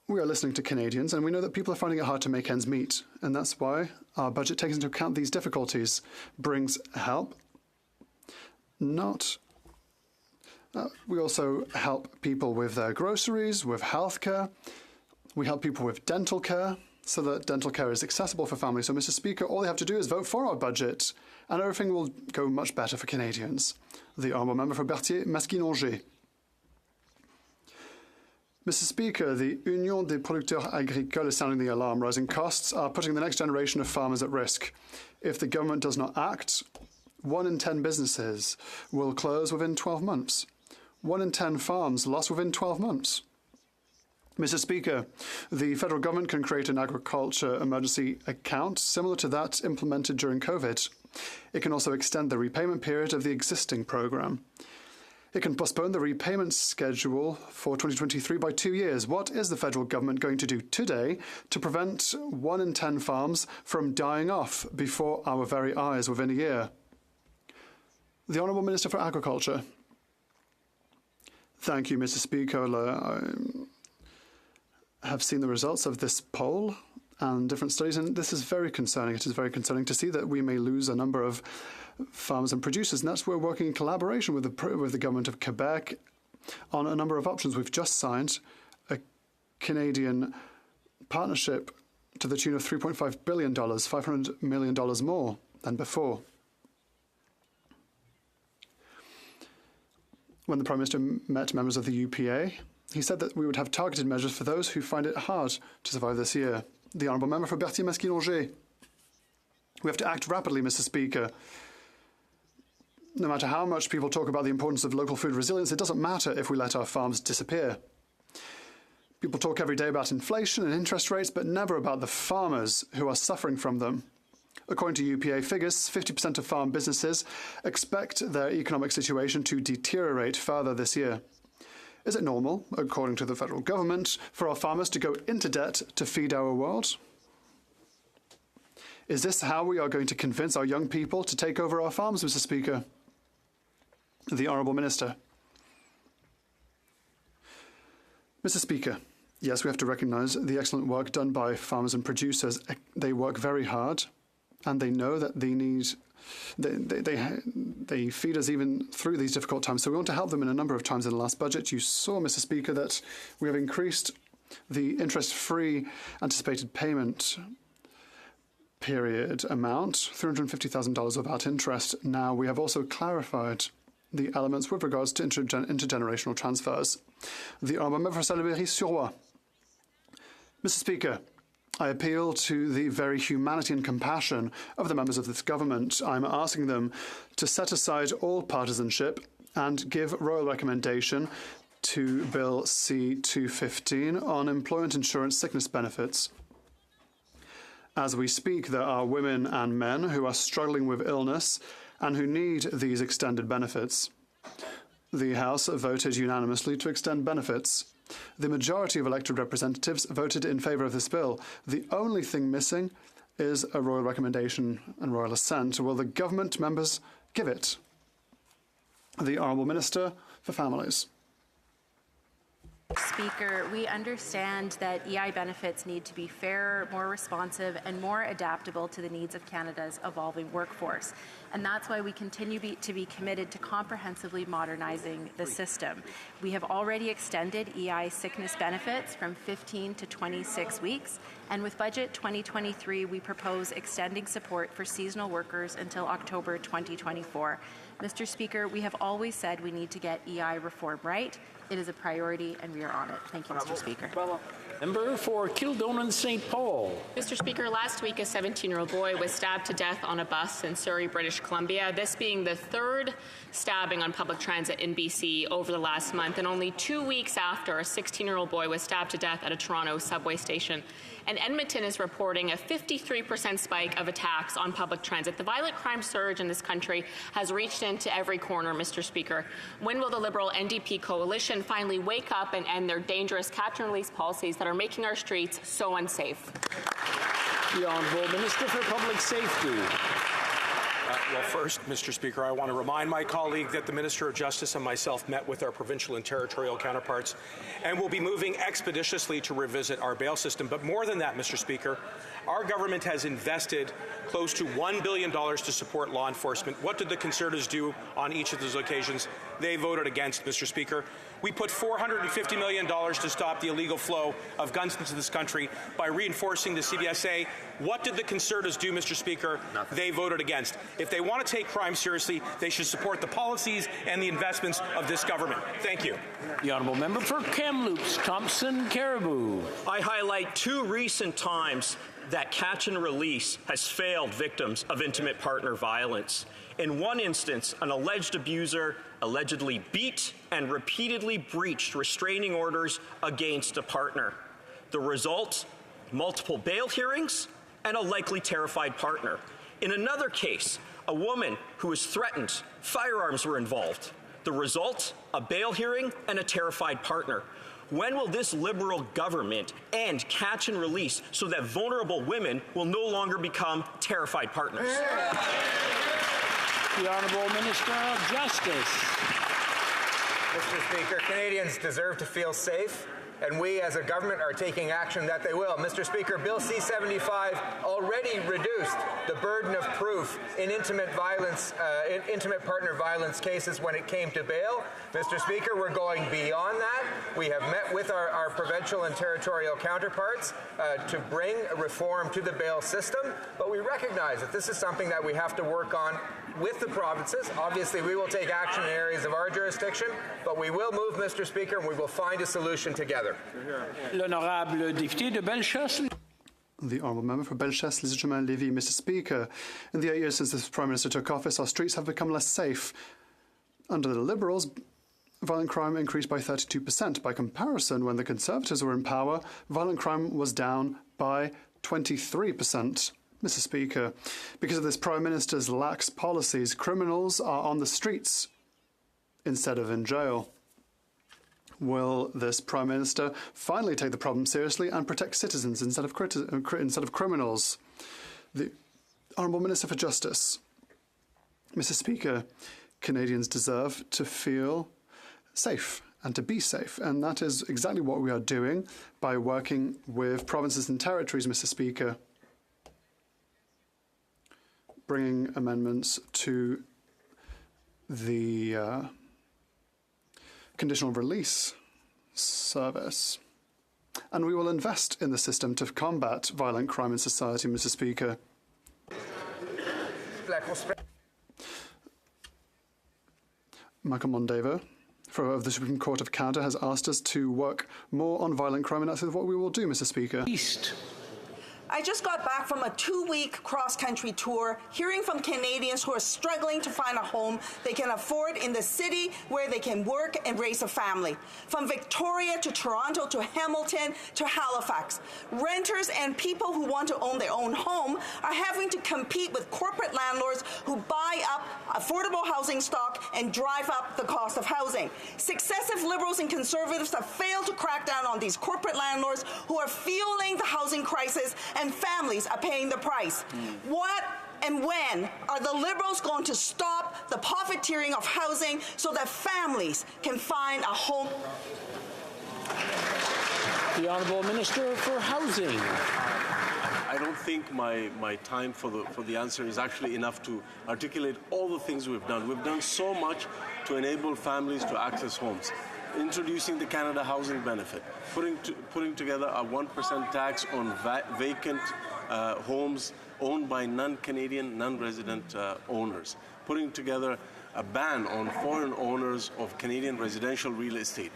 We are listening to Canadians, and we know that people are finding it hard to make ends meet. And that's why our budget takes into account these difficulties, brings help. We also help people with their groceries, with healthcare. We help people with dental care, so that dental care is accessible for families. So, Mr. Speaker, all they have to do is vote for our budget, and everything will go much better for Canadians. The Honourable Member for Berthier-Masquinongé. Mr. Speaker, the Union des producteurs agricoles is sounding the alarm. Rising costs are putting the next generation of farmers at risk. If the government does not act, 1 in 10 businesses will close within 12 months. 1 in 10 farms lost within 12 months. Mr. Speaker, the federal government can create an agriculture emergency account similar to that implemented during COVID. It can also extend the repayment period of the existing program. It can postpone the repayment schedule for 2023 by 2 years. What is the federal government going to do today to prevent 1 in 10 farms from dying off before our very eyes within a year? The Honourable Minister for Agriculture. Thank you, Mr. Speaker. I have seen the results of this poll and different studies, and this is very concerning. It is very concerning to see that we may lose a number of farmers and producers, and that's where we're working in collaboration with the government of Quebec on a number of options. We've just signed a Canadian partnership to the tune of $3.5 billion, $500 million more than before. When the Prime Minister met members of the UPA, he said that we would have targeted measures for those who find it hard to survive this year. The Honourable Member for Berthier-Masquinongé. We have to act rapidly, Mr. Speaker. No matter how much people talk about the importance of local food resilience, it doesn't matter if we let our farms disappear. People talk every day about inflation and interest rates, but never about the farmers who are suffering from them. According to UPA figures, 50% of farm businesses expect their economic situation to deteriorate further this year. Is it normal, according to the federal government, for our farmers to go into debt to feed our world? Is this how we are going to convince our young people to take over our farms, Mr. Speaker? The Honourable Minister. Mr. Speaker, yes, we have to recognise the excellent work done by farmers and producers. They work very hard, and they know that they need. They feed us even through these difficult times. So we want to help them in a number of times in the last budget. You saw, Mr. Speaker, that we have increased the interest-free anticipated payment period amount, $350,000 without interest. Now we have also clarified the elements with regards to intergenerational transfers. The Honourable Member for Salaberry-sur-Roi. Mr. Speaker, I appeal to the very humanity and compassion of the members of this government. I'm asking them to set aside all partisanship and give royal recommendation to Bill C-215 on employment insurance sickness benefits. As we speak, there are women and men who are struggling with illness and who need these extended benefits. The House voted unanimously to extend benefits. The majority of elected representatives voted in favour of this bill. The only thing missing is a royal recommendation and royal assent. Will the government members give it? The Honourable Minister for Families. Speaker, we understand that EI benefits need to be fairer, more responsive, and more adaptable to the needs of Canada's evolving workforce. And that's why we continue to be committed to comprehensively modernizing the system. We have already extended EI sickness benefits from 15 to 26 weeks. And with Budget 2023, we propose extending support for seasonal workers until October 2024. Mr. Speaker, we have always said we need to get EI reform right. It is a priority, and we are on it. Thank you, Mr. Speaker. Member for Kildonan St. Paul. Mr. Speaker, last week a 17-year-old boy was stabbed to death on a bus in Surrey, British Columbia, this being the third stabbing on public transit in BC over the last month, and only 2 weeks after a 16-year-old boy was stabbed to death at a Toronto subway station. And Edmonton is reporting a 53% spike of attacks on public transit. The violent crime surge in this country has reached into every corner, Mr. Speaker. When will the Liberal NDP coalition finally wake up and end their dangerous catch-and-release policies that are making our streets so unsafe? The Honourable Minister for Public Safety. Well, first, Mr. Speaker, I want to remind my colleague that the Minister of Justice and myself met with our provincial and territorial counterparts and will be moving expeditiously to revisit our bail system. But more than that, Mr. Speaker, our government has invested close to $1 billion to support law enforcement. What did the Conservatives do on each of those occasions? They voted against, Mr. Speaker. We put $450 million to stop the illegal flow of guns into this country by reinforcing the CBSA. What did the Conservatives do, Mr. Speaker? Nothing. They voted against. If they want to take crime seriously, they should support the policies and the investments of this government. Thank you. The Honourable Member for Kamloops, Thompson Caribou. I highlight two recent times that catch and release has failed victims of intimate partner violence. In one instance, an alleged abuser allegedly beat and repeatedly breached restraining orders against a partner. The result, multiple bail hearings and a likely terrified partner. In another case, a woman who was threatened, firearms were involved. The result, a bail hearing and a terrified partner. When will this Liberal government end catch and release so that vulnerable women will no longer become terrified partners? The Honourable Minister of Justice. Mr. Speaker, Canadians deserve to feel safe, and we as a government are taking action that they will. Mr. Speaker, Bill C-75 already reduced the burden of proof in intimate partner violence cases when it came to bail. Mr. Speaker, we're going beyond that. We have met with our provincial and territorial counterparts to bring reform to the bail system, but we recognize that this is something that we have to work on with the provinces. Obviously, we will take action in areas of our jurisdiction, but we will move, Mr. Speaker, and we will find a solution together. L'honorable député de Bellechasse. The Honourable Member for Bellechasse, Lévis, Mr. Speaker. In the 8 years since the Prime Minister took office, our streets have become less safe. Under the Liberals, violent crime increased by 32%. By comparison, when the Conservatives were in power, violent crime was down by 23%. Mr. Speaker, because of this Prime Minister's lax policies, criminals are on the streets instead of in jail. Will this Prime Minister finally take the problem seriously and protect citizens instead of criminals? The Honourable Minister for Justice. Mr. Speaker, Canadians deserve to feel safe and to be safe, and that is exactly what we are doing by working with provinces and territories, Mr. Speaker, bringing amendments to the conditional release service. And we will invest in the system to combat violent crime in society, Mr. Speaker. Michael Mondeva of the Supreme Court of Canada has asked us to work more on violent crime, and that's what we will do, Mr. Speaker. I just got back from a 2-week cross-country tour, hearing from Canadians who are struggling to find a home they can afford in the city where they can work and raise a family. From Victoria to Toronto to Hamilton to Halifax, renters and people who want to own their own home are having to compete with corporate landlords who buy up affordable housing stock and drive up the cost of housing. Successive Liberals and Conservatives have failed to crack down on these corporate landlords who are fueling the housing crisis, and families are paying the price. What and when are the Liberals going to stop the profiteering of housing so that families can find a home? The Honourable Minister for Housing. I don't think my time for the answer is actually enough to articulate all the things we've done. We've done so much to enable families to access homes. Introducing the Canada Housing Benefit, putting together a 1% tax on vacant homes owned by non-Canadian, non-resident owners, putting together a ban on foreign owners of Canadian residential real estate,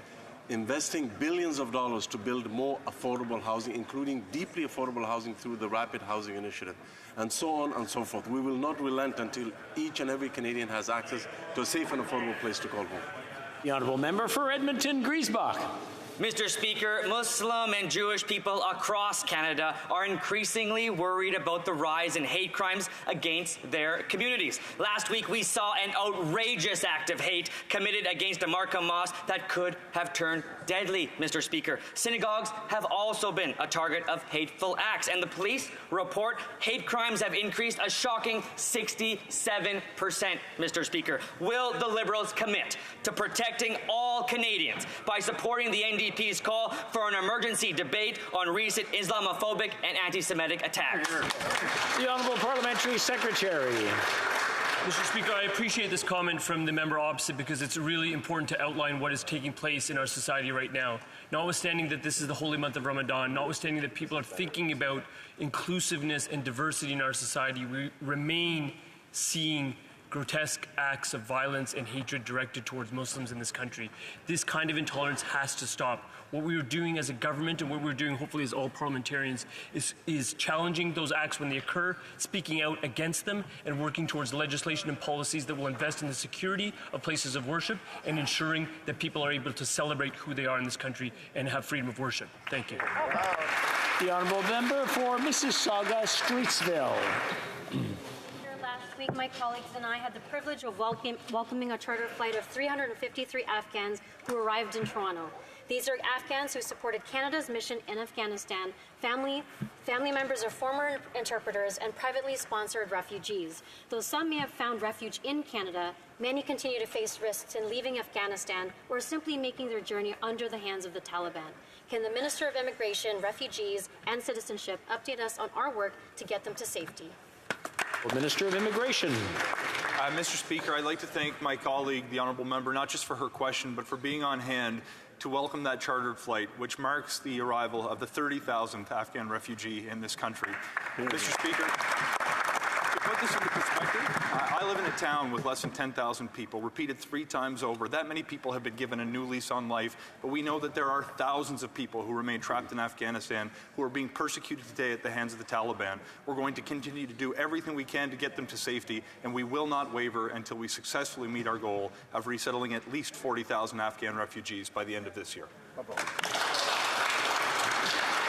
investing billions of dollars to build more affordable housing, including deeply affordable housing through the Rapid Housing Initiative, and so on and so forth. We will not relent until each and every Canadian has access to a safe and affordable place to call home. The Honourable Member for Edmonton Griesbach. Mr. Speaker, Muslim and Jewish people across Canada are increasingly worried about the rise in hate crimes against their communities. Last week, we saw an outrageous act of hate committed against a Markham mosque that could have turned deadly, Mr. Speaker. Synagogues have also been a target of hateful acts, and the police report hate crimes have increased a shocking 67%, Mr. Speaker. Will the Liberals commit to protecting all Canadians by supporting the NDP's call for an emergency debate on recent Islamophobic and anti-Semitic attacks? The Honourable Parliamentary Secretary. Mr. Speaker, I appreciate this comment from the member opposite because it's really important to outline what is taking place in our society right now. Notwithstanding that this is the holy month of Ramadan, notwithstanding that people are thinking about inclusiveness and diversity in our society, we remain seeing grotesque acts of violence and hatred directed towards Muslims in this country. This kind of intolerance has to stop. What we are doing as a government and what we're doing, hopefully, as all parliamentarians is challenging those acts when they occur, speaking out against them, and working towards legislation and policies that will invest in the security of places of worship and ensuring that people are able to celebrate who they are in this country and have freedom of worship. Thank you. The honourable member for Mississauga, Streetsville. Last week, my colleagues and I had the privilege of welcoming a charter flight of 353 Afghans who arrived in Toronto. These are Afghans who supported Canada's mission in Afghanistan, family members of former interpreters, and privately sponsored refugees. Though some may have found refuge in Canada, many continue to face risks in leaving Afghanistan or simply making their journey under the hands of the Taliban. Can the Minister of Immigration, Refugees, and Citizenship update us on our work to get them to safety? Well, Minister of Immigration. Mr. Speaker, I'd like to thank my colleague, the honourable member, not just for her question, but for being on hand to welcome that chartered flight, which marks the arrival of the 30,000th Afghan refugee in this country. Mr. Speaker, to put this into perspective, I live in a town with less than 10,000 people, repeated 3 times over. That many people have been given a new lease on life, but we know that there are thousands of people who remain trapped in Afghanistan who are being persecuted today at the hands of the Taliban. We're going to continue to do everything we can to get them to safety, and we will not waver until we successfully meet our goal of resettling at least 40,000 Afghan refugees by the end of this year.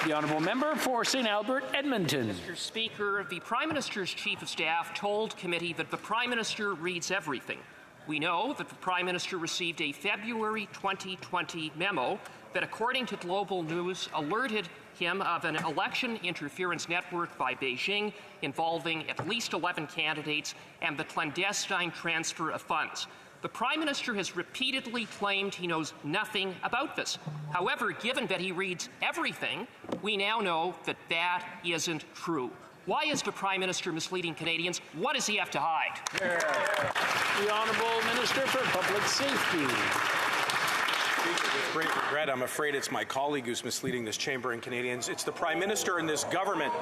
The honourable member for St. Albert, Edmonton. Mr. Speaker, the Prime Minister's Chief of Staff told committee that the Prime Minister reads everything. We know that the Prime Minister received a February 2020 memo that, according to Global News, alerted him of an election interference network by Beijing involving at least 11 candidates and the clandestine transfer of funds. The Prime Minister has repeatedly claimed he knows nothing about this. However, given that he reads everything, we now know that that isn't true. Why is the Prime Minister misleading Canadians? What does he have to hide? The Honourable Minister for Public Safety. With great regret, I'm afraid it's my colleague who's misleading this chamber and Canadians. It's the Prime Minister and this government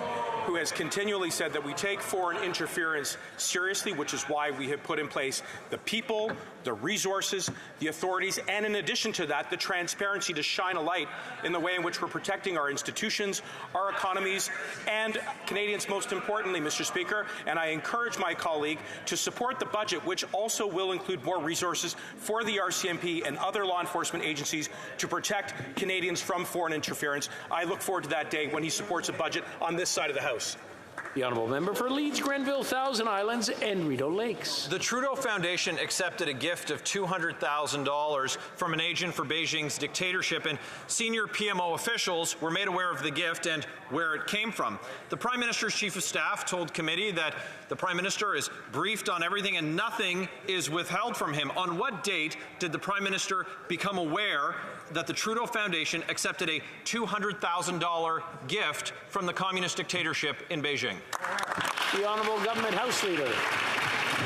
who has continually said that we take foreign interference seriously, which is why we have put in place the people, the resources, the authorities, and in addition to that, the transparency to shine a light in the way in which we're protecting our institutions, our economies, and Canadians most importantly, Mr. Speaker. And I encourage my colleague to support the budget, which also will include more resources for the RCMP and other law enforcement agencies to protect Canadians from foreign interference. I look forward to that day when he supports a budget on this side of the House. The honourable member for Leeds, Grenville, Thousand Islands, and Rideau Lakes. The Trudeau Foundation accepted a gift of $200,000 from an agent for Beijing's dictatorship, and senior PMO officials were made aware of the gift and where it came from. The Prime Minister's Chief of Staff told committee that the Prime Minister is briefed on everything and nothing is withheld from him. On what date did the Prime Minister become aware that the Trudeau Foundation accepted a $200,000 gift from the communist dictatorship in Beijing? The Honourable Government House Leader.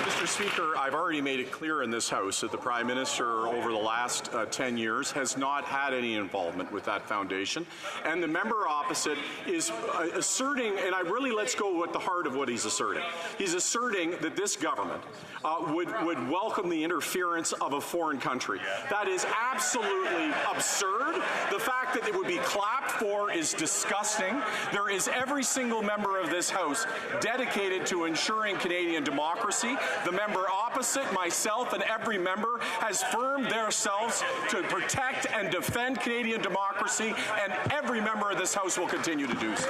Mr. Speaker, I've already made it clear in this House that the Prime Minister over the last 10 years has not had any involvement with that foundation. And the member opposite is asserting, and let's go with the heart of what he's asserting. He's asserting that this government would welcome the interference of a foreign country. That is absolutely absurd. The fact that it would be clapped for is disgusting. There is every single member of this House dedicated to ensuring Canadian democracy. The member opposite, myself, and every member has firmed themselves to protect and defend Canadian democracy, and every member of this House will continue to do so.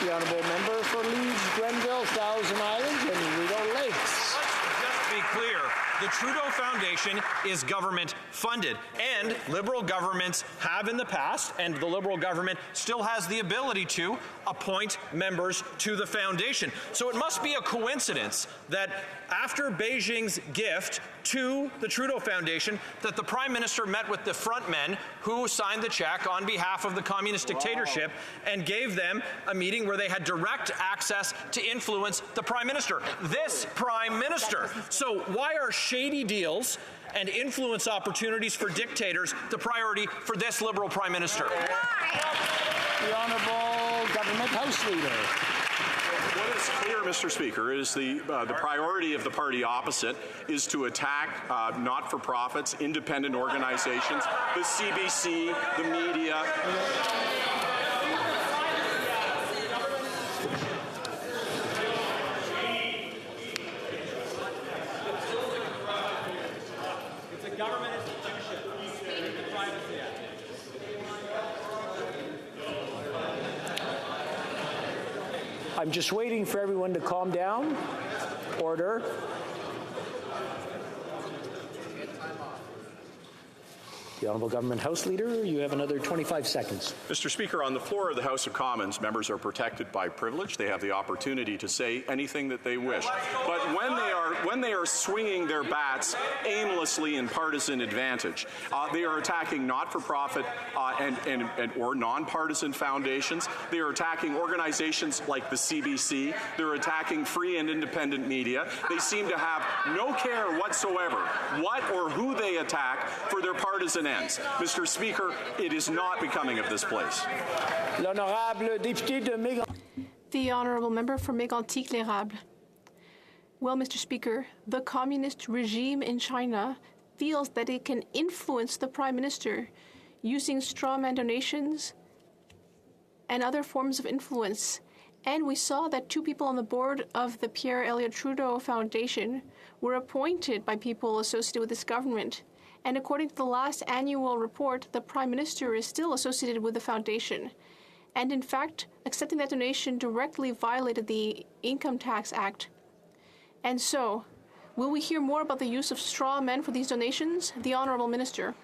The honourable member for Leeds, Grenville, Thousand Islands, and Rideau Lakes. Let's be clear. The Trudeau Foundation is government funded, and Liberal governments have in the past, and the Liberal government still has the ability to appoint members to the foundation. So it must be a coincidence that after Beijing's gift to the Trudeau Foundation, that the Prime Minister met with the front men who signed the check on behalf of the communist dictatorship and gave them a meeting where they had direct access to influence the Prime Minister. This Prime Minister. So why are shady deals and influence opportunities for dictators the priority for this Liberal Prime Minister? The Honourable Government House Leader. What is clear, Mr. Speaker, is the priority of the party opposite is to attack not-for-profits, independent organizations, the CBC, the media. It's a government institution. The Privacy Act. I'm just waiting for everyone to calm down. Order. The Honourable Government House Leader, you have another 25 seconds. Mr. Speaker, on the floor of the House of Commons, members are protected by privilege. They have the opportunity to say anything that they wish. But when they are swinging their bats aimlessly in partisan advantage, they are attacking not-for-profit or nonpartisan foundations. They are attacking organizations like the CBC. They're attacking free and independent media. They seem to have no care whatsoever what or who they attack for their partisan ends. Mr. Speaker, it is not becoming of this place. L'honorable député de Mégantic. The honourable member for Mégantic-l'Érable. Well, Mr. Speaker, the communist regime in China feels that it can influence the Prime Minister using strawman donations and other forms of influence. And we saw that 2 people on the board of the Pierre Elliott Trudeau Foundation were appointed by people associated with this government. And according to the last annual report, the Prime Minister is still associated with the foundation. And in fact, accepting that donation directly violated the Income Tax Act. And so, will we hear more about the use of straw men for these donations? The Honourable Minister.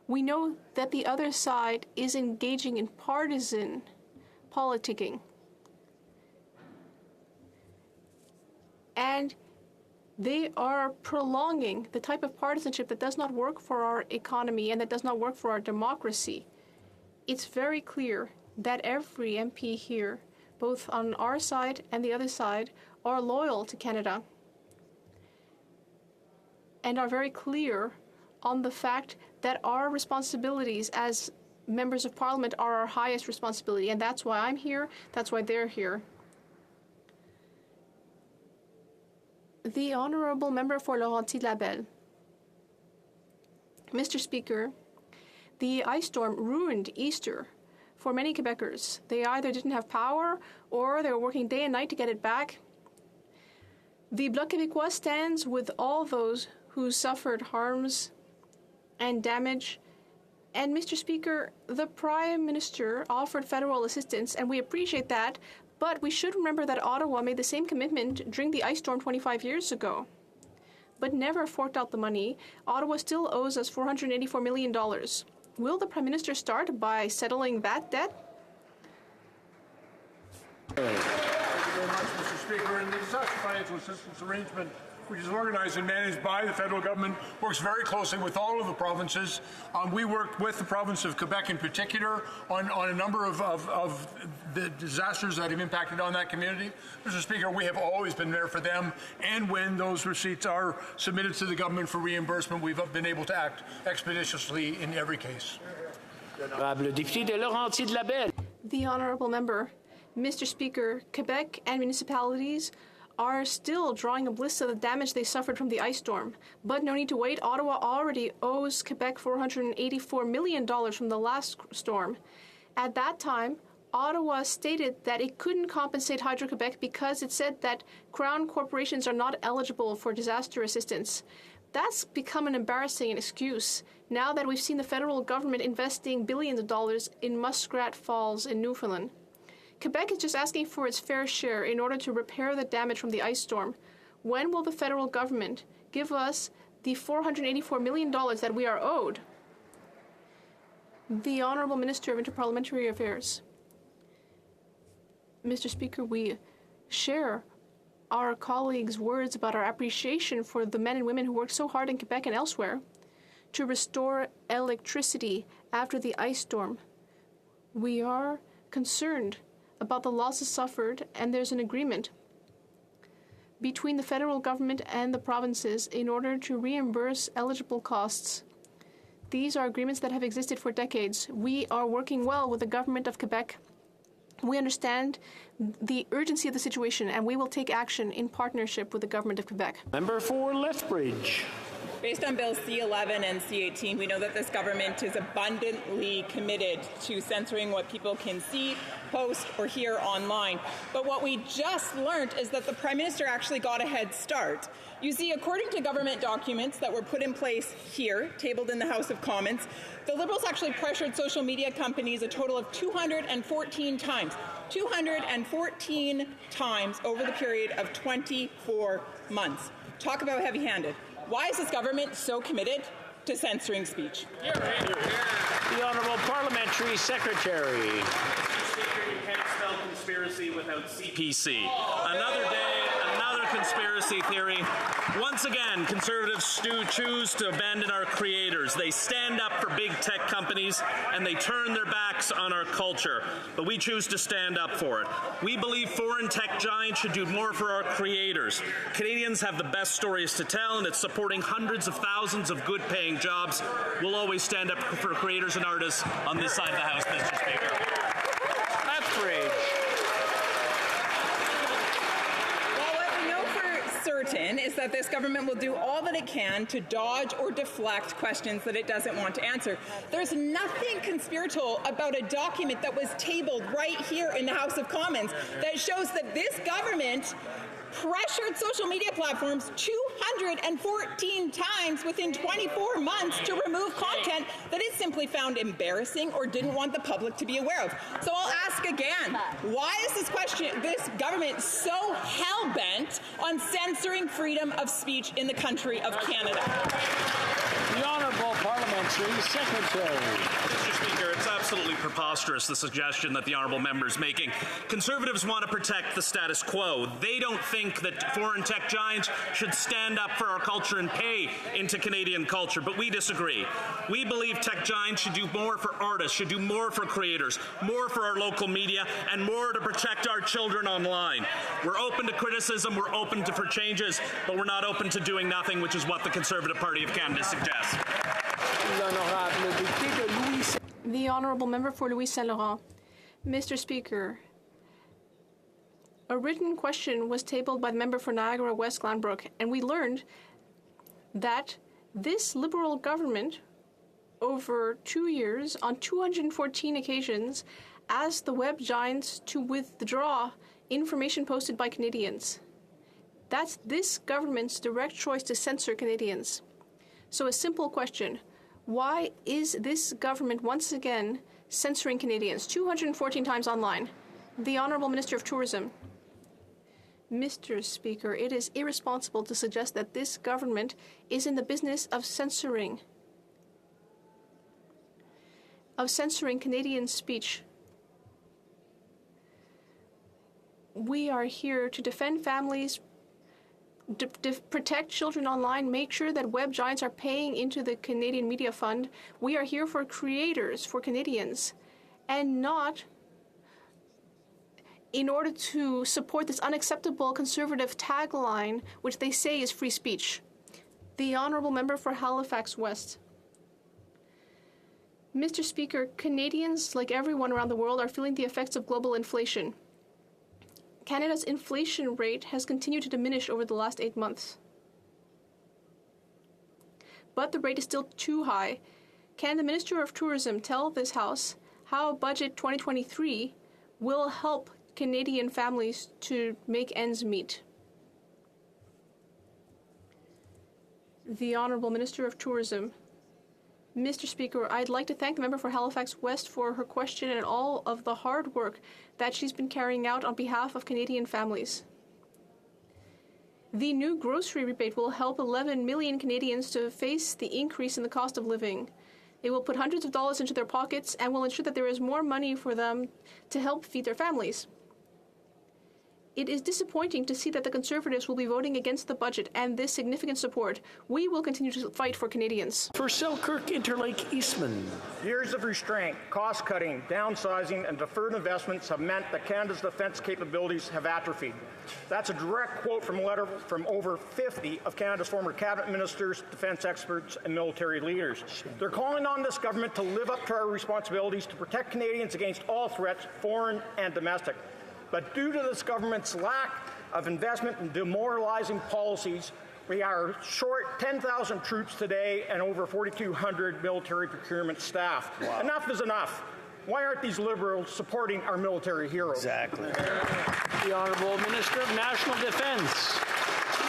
We know that the other side is engaging in partisan politicking. And they are prolonging the type of partisanship that does not work for our economy and that does not work for our democracy. It's very clear that every MP here, both on our side and the other side, are loyal to Canada and are very clear on the fact that our responsibilities as members of Parliament are our highest responsibility. And that's why I'm here, that's why they're here. The Honourable Member for Laurentides-Labelle. Mr. Speaker, the ice storm ruined Easter for many Quebecers. They either didn't have power or they were working day and night to get it back. The Bloc Québécois stands with all those who suffered harms and damage. And Mr. Speaker, the Prime Minister offered federal assistance, and we appreciate that. But we should remember that Ottawa made the same commitment during the ice storm 25 years ago, but never forked out the money. Ottawa still owes us $484 million. Will the Prime Minister start by settling that debt? Thank you very much, Mr. Speaker. And the disaster financial assistance arrangement, which is organized and managed by the federal government, works very closely with all of the provinces. We work with the province of Quebec in particular on a number of the disasters that have impacted on that community. Mr. Speaker, we have always been there for them, and when those receipts are submitted to the government for reimbursement, we've been able to act expeditiously in every case. The Honourable Member. Mr. Speaker, Quebec and municipalities are still drawing up lists of the damage they suffered from the ice storm. But no need to wait. Ottawa already owes Quebec $484 million from the last storm. At that time, Ottawa stated that it couldn't compensate Hydro-Quebec because it said that Crown corporations are not eligible for disaster assistance. That's become an embarrassing excuse now that we've seen the federal government investing billions of dollars in Muskrat Falls in Newfoundland. Quebec is just asking for its fair share in order to repair the damage from the ice storm. When will the federal government give us the $484 million that we are owed? The Honourable Minister of Interparliamentary Affairs. Mr. Speaker, we share our colleagues' words about our appreciation for the men and women who worked so hard in Quebec and elsewhere to restore electricity after the ice storm. We are concerned about the losses suffered, and there's an agreement between the federal government and the provinces in order to reimburse eligible costs. These are agreements that have existed for decades. We are working well with the government of Quebec. We understand the urgency of the situation, and we will take action in partnership with the government of Quebec. Member for Lethbridge. Based on Bill C-11 and C-18, we know that this government is abundantly committed to censoring what people can see, post, or hear online. But what we just learned is that the Prime Minister actually got a head start. You see, according to government documents that were put in place here, tabled in the House of Commons, the Liberals actually pressured social media companies a total of 214 times. 214 times over the period of 24 months. Talk about heavy-handed. Why is this government so committed to censoring speech? The Honourable Parliamentary Secretary. Mr. Speaker, you can't spell conspiracy without CPC. Another day, another conspiracy theory. Once again, Conservatives choose to abandon our creators. They stand up for big tech companies and they turn their backs on our culture. But we choose to stand up for it. We believe foreign tech giants should do more for our creators. Canadians have the best stories to tell, and it's supporting hundreds of thousands of good-paying jobs. We'll always stand up for creators and artists on this side of the House, Mr. Speaker. Lethbridge. Certain is that this government will do all that it can to dodge or deflect questions that it doesn't want to answer. There's nothing conspiratorial about a document that was tabled right here in the House of Commons that shows that this government pressured social media platforms 214 times within 24 months to remove content that it simply found embarrassing or didn't want the public to be aware of. So I'll ask again, why is this government so hell-bent on censoring freedom of speech in the country of Canada? The Honourable Parliamentary Secretary. Mr. Speaker, it's absolutely preposterous, the suggestion that the Honourable Member is making. Conservatives want to protect the status quo. They don't think that foreign tech giants should stand up for our culture and pay into Canadian culture, but we disagree. We believe tech giants should do more for artists, should do more for creators, more for our local media, and more to protect our children online. We're open to criticism, we're open for changes, but we're not open to doing nothing, which is what the Conservative Party of Canada suggests. The Honourable Member for Louis Saint Laurent. Mr. Speaker, a written question was tabled by the member for Niagara West Glanbrook, and we learned that this Liberal government, over 2 years, on 214 occasions, asked the web giants to withdraw information posted by Canadians. That's this government's direct choice to censor Canadians. So a simple question. Why is this government once again censoring Canadians 214 times online? The Honourable Minister of Tourism. Mr. Speaker, it is irresponsible to suggest that this government is in the business of censoring Canadian speech. We are here to defend families, protect children online, make sure that web giants are paying into the Canadian Media Fund. We are here for creators, for Canadians, and not in order to support this unacceptable conservative tagline, which they say is free speech. The Honourable Member for Halifax West. Mr. Speaker, Canadians, like everyone around the world, are feeling the effects of global inflation. Canada's inflation rate has continued to diminish over the last 8 months. But the rate is still too high. Can the Minister of Tourism tell this House how Budget 2023 will help Canadian families to make ends meet? The Honourable Minister of Tourism. Mr. Speaker, I'd like to thank the member for Halifax West for her question and all of the hard work that she's been carrying out on behalf of Canadian families. The new grocery rebate will help 11 million Canadians to face the increase in the cost of living. It will put hundreds of dollars into their pockets and will ensure that there is more money for them to help feed their families. It is disappointing to see that the Conservatives will be voting against the budget and this significant support. We will continue to fight for Canadians. For Selkirk Interlake Eastman. Years of restraint, cost-cutting, downsizing, and deferred investments have meant that Canada's defence capabilities have atrophied. That's a direct quote from a letter from over 50 of Canada's former cabinet ministers, defence experts, and military leaders. They're calling on this government to live up to our responsibilities to protect Canadians against all threats, foreign and domestic. But due to this government's lack of investment in demoralizing policies, we are short 10,000 troops today and over 4,200 military procurement staff. Wow. Enough is enough. Why aren't these Liberals supporting our military heroes? Exactly. The Honourable Minister of National Defence.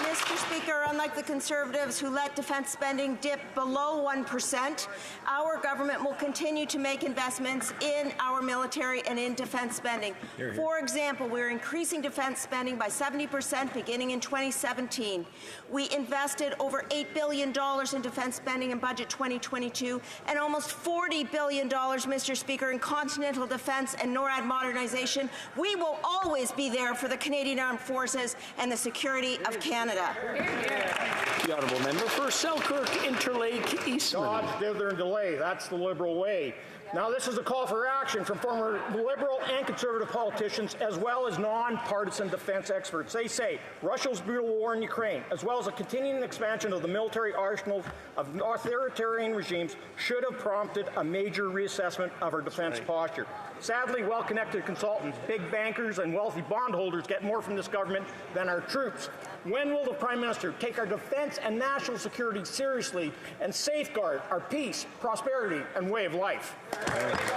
Mr. Speaker, unlike the Conservatives who let defence spending dip below 1%, our government will continue to make investments in our military and in defence spending. Hear, hear. For example, we're increasing defence spending by 70% beginning in 2017. We invested over $8 billion in defence spending in budget 2022 and almost $40 billion, Mr. Speaker, in continental defence and NORAD modernization. We will always be there for the Canadian Armed Forces and the security of Canada. The Honourable Member for Selkirk Interlake Eastman. Dodge, dither, and delay. That's the Liberal way. Now, this is a call for action from former Liberal and Conservative politicians, as well as non-partisan defence experts. They say Russia's brutal war in Ukraine, as well as a continuing expansion of the military arsenals of authoritarian regimes, should have prompted a major reassessment of our defence posture. Sadly, well-connected consultants, big bankers, and wealthy bondholders get more from this government than our troops. When will the Prime Minister take our defence and national security seriously and safeguard our peace, prosperity, and way of life?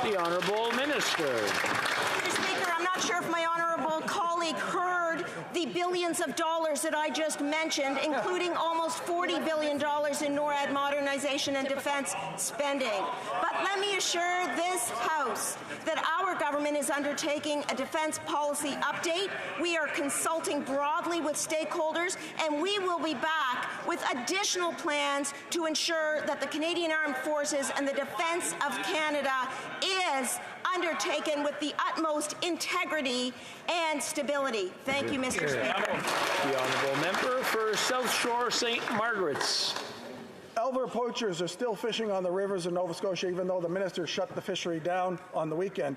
The Honourable Minister. Mr. Speaker, I'm not sure if my honourable colleague heard the billions of dollars that I just mentioned, including almost $40 billion in NORAD modernization and defence spending. But let me assure this House that our government is undertaking a defence policy update. We are consulting broadly with stakeholders, and we will be back with additional plans to ensure that the Canadian Armed Forces and the defence of Canada is undertaken with the utmost integrity and stability. Thank you, Mr. Speaker. The Honourable Member for South Shore St. Margaret's. Elver poachers are still fishing on the rivers in Nova Scotia, even though the minister shut the fishery down on the weekend.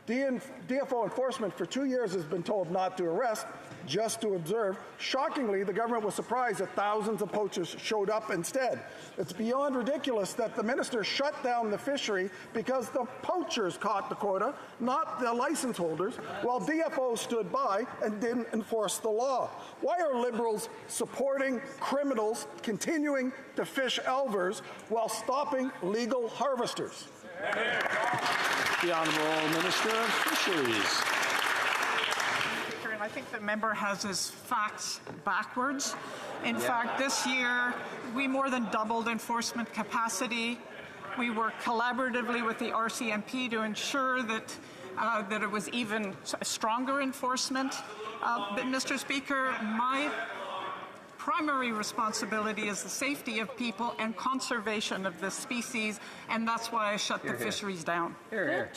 DFO enforcement for 2 years has been told not to arrest, just to observe. Shockingly, the government was surprised that thousands of poachers showed up instead. It's beyond ridiculous that the minister shut down the fishery because the poachers caught the quota, not the license holders, while DFO stood by and didn't enforce the law. Why are Liberals supporting criminals continuing to fish elvers while stopping legal harvesters? The Honourable Minister of Fisheries. I think the member has his facts backwards. In fact, this year, we more than doubled enforcement capacity. We worked collaboratively with the RCMP to ensure that it was even stronger enforcement. But, Mr. Speaker, my primary responsibility is the safety of people and conservation of this species, and that's why I shut the fisheries down. The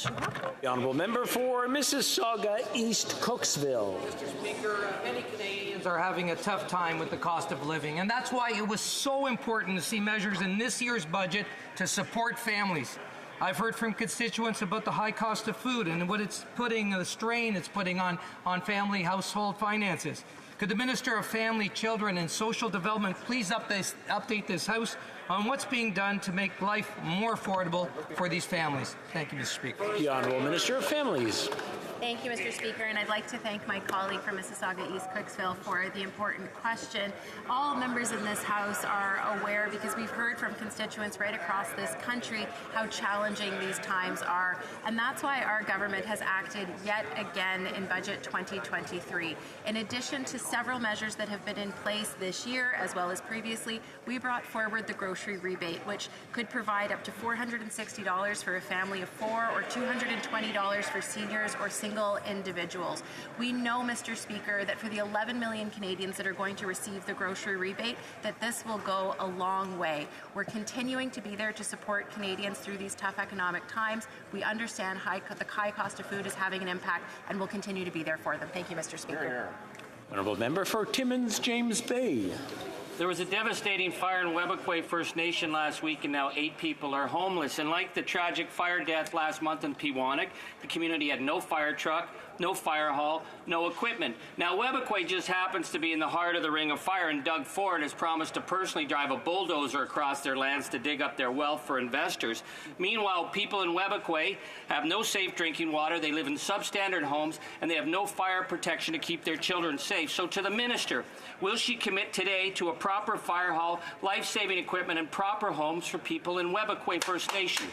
Honourable Member for Mississauga East Cooksville. Mr. Speaker, many Canadians are having a tough time with the cost of living, and that's why it was so important to see measures in this year's budget to support families. I've heard from constituents about the high cost of food and what it's putting, the strain it's putting on family household finances. Could the Minister of Family, Children and Social Development please update this House on what's being done to make life more affordable for these families? Thank you, Mr. Speaker. The Honourable Minister of Families. Thank you, Mr. Speaker, and I'd like to thank my colleague from Mississauga East Cooksville for the important question. All members in this House are aware, because we've heard from constituents right across this country how challenging these times are, and that's why our government has acted yet again in Budget 2023. In addition to several measures that have been in place this year, as well as previously, we brought forward the grocery rebate, which could provide up to $460 for a family of 4 or $220 for seniors or single individuals. We know, Mr. Speaker, that for the 11 million Canadians that are going to receive the grocery rebate, that this will go a long way. We're continuing to be there to support Canadians through these tough economic times. We understand the high cost of food is having an impact, and we'll continue to be there for them. Thank you, Mr. Speaker. Honourable Member for Timmins James Bay. There was a devastating fire in Webequie First Nation last week, and now 8 people are homeless. And like the tragic fire death last month in Pewanik, the community had no fire truck, no fire hall, no equipment. Now, Webequie just happens to be in the heart of the Ring of Fire, and Doug Ford has promised to personally drive a bulldozer across their lands to dig up their wealth for investors. Meanwhile, people in Webequie have no safe drinking water, they live in substandard homes, and they have no fire protection to keep their children safe. So to the Minister, will she commit today to a proper fire hall, life-saving equipment, and proper homes for people in Webequie First Nation?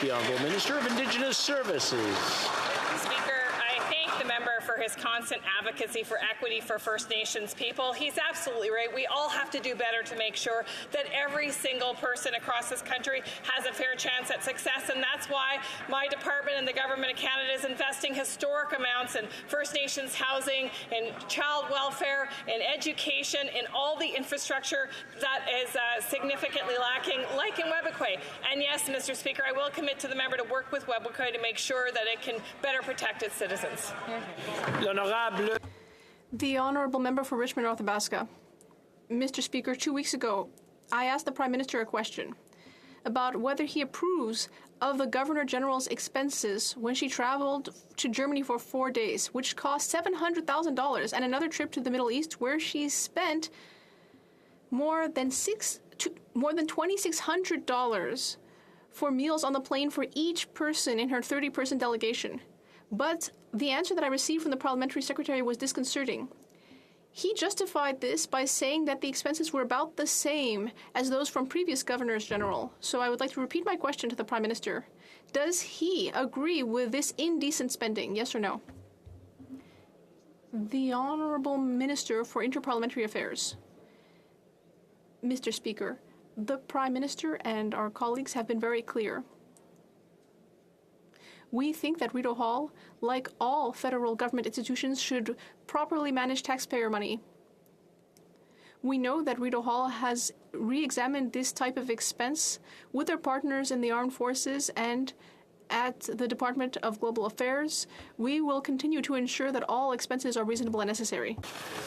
The Honourable Minister of Indigenous Services. Speaker, I thank the member for his constant advocacy for equity for First Nations people. He's absolutely right. We all have to do better to make sure that every single person across this country has a fair chance at success, and that's why my department and the Government of Canada is investing historic amounts in First Nations housing, in child welfare, in education, in all the infrastructure that is significantly lacking, like in Webequie. And yes, Mr. Speaker, I will commit to the member to work with Webequie to make sure that it can better protect its citizens. The Honourable Member for Richmond North Athabasca. Mr. Speaker, 2 weeks ago, I asked the Prime Minister a question about whether he approves of the Governor General's expenses when she traveled to Germany for 4 days, which cost $700,000, and another trip to the Middle East where she spent more than $2,600 for meals on the plane for each person in her 30-person delegation. But the answer that I received from the parliamentary secretary was disconcerting. He justified this by saying that the expenses were about the same as those from previous governors general. So I would like to repeat my question to the Prime Minister. Does he agree with this indecent spending, yes or no? The Honourable Minister for Interparliamentary Affairs. Mr. Speaker, the Prime Minister and our colleagues have been very clear. We think that Rideau Hall, like all federal government institutions, should properly manage taxpayer money. We know that Rideau Hall has re-examined this type of expense with their partners in the armed forces and at the Department of Global Affairs. We will continue to ensure that all expenses are reasonable and necessary.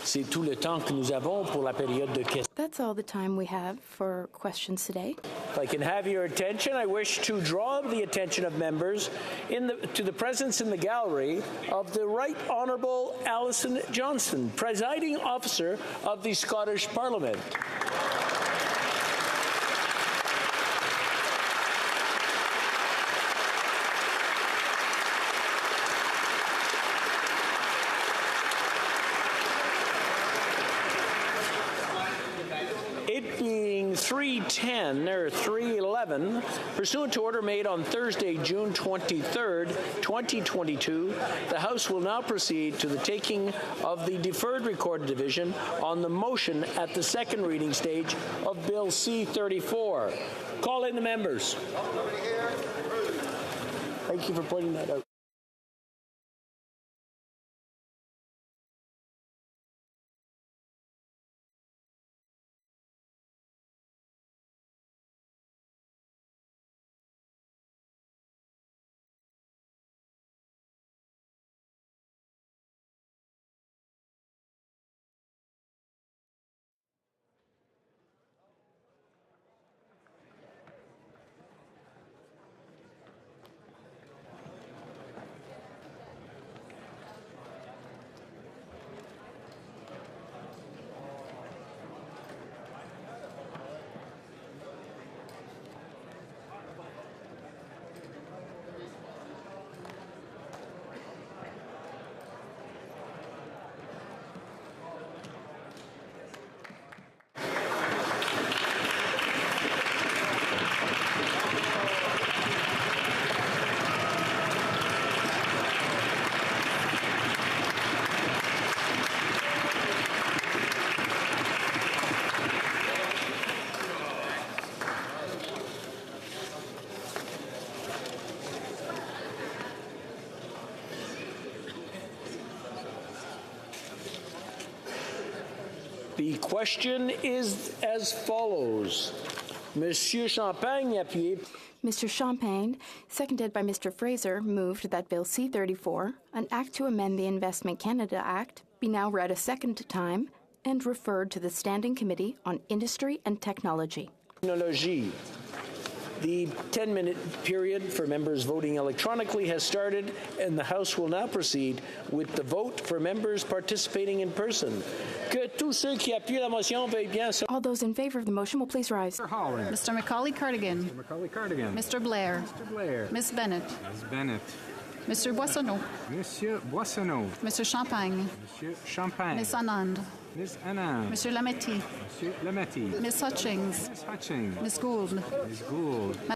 C'est tout le temps que nous avons pour la période de questions. That's all the time we have for questions today. If I can have your attention, I wish to draw the attention of members to the presence in the gallery of the Right Honourable Alison Johnston, Presiding Officer of the Scottish Parliament. It being 3:10 or 3:11, pursuant to order made on Thursday, June 23rd, 2022, the House will now proceed to the taking of the deferred recorded division on the motion at the second reading stage of Bill C-34. Call in the members. Thank you for pointing that out. The question is as follows. Monsieur Champagne, appuyé. Mr. Champagne, seconded by Mr. Fraser, moved that Bill C-34, an act to amend the Investment Canada Act, be now read a second time and referred to the Standing Committee on Industry and Technology. Technology. The 10-minute period for members voting electronically has started, and the House will now proceed with the vote for members participating in person. Que tous ceux qui appuient la motion veuillent bien se... All those in favor of the motion will please rise. Mr. Holland. Mr. Macaulay Cardigan. Mr. Macaulay Cardigan. Mr. Blair. Mr. Blair. Ms. Bennett. Ms. Bennett. Mr. Boissonneau. Monsieur Boissonneau. Mr. Champagne. Monsieur Champagne. Ms. Anand. Ms. Anand. Monsieur Lametti. Monsieur Lametti. Ms. Hutchings. Ms. Hutchings. Ms. Gould. Ms. Gould.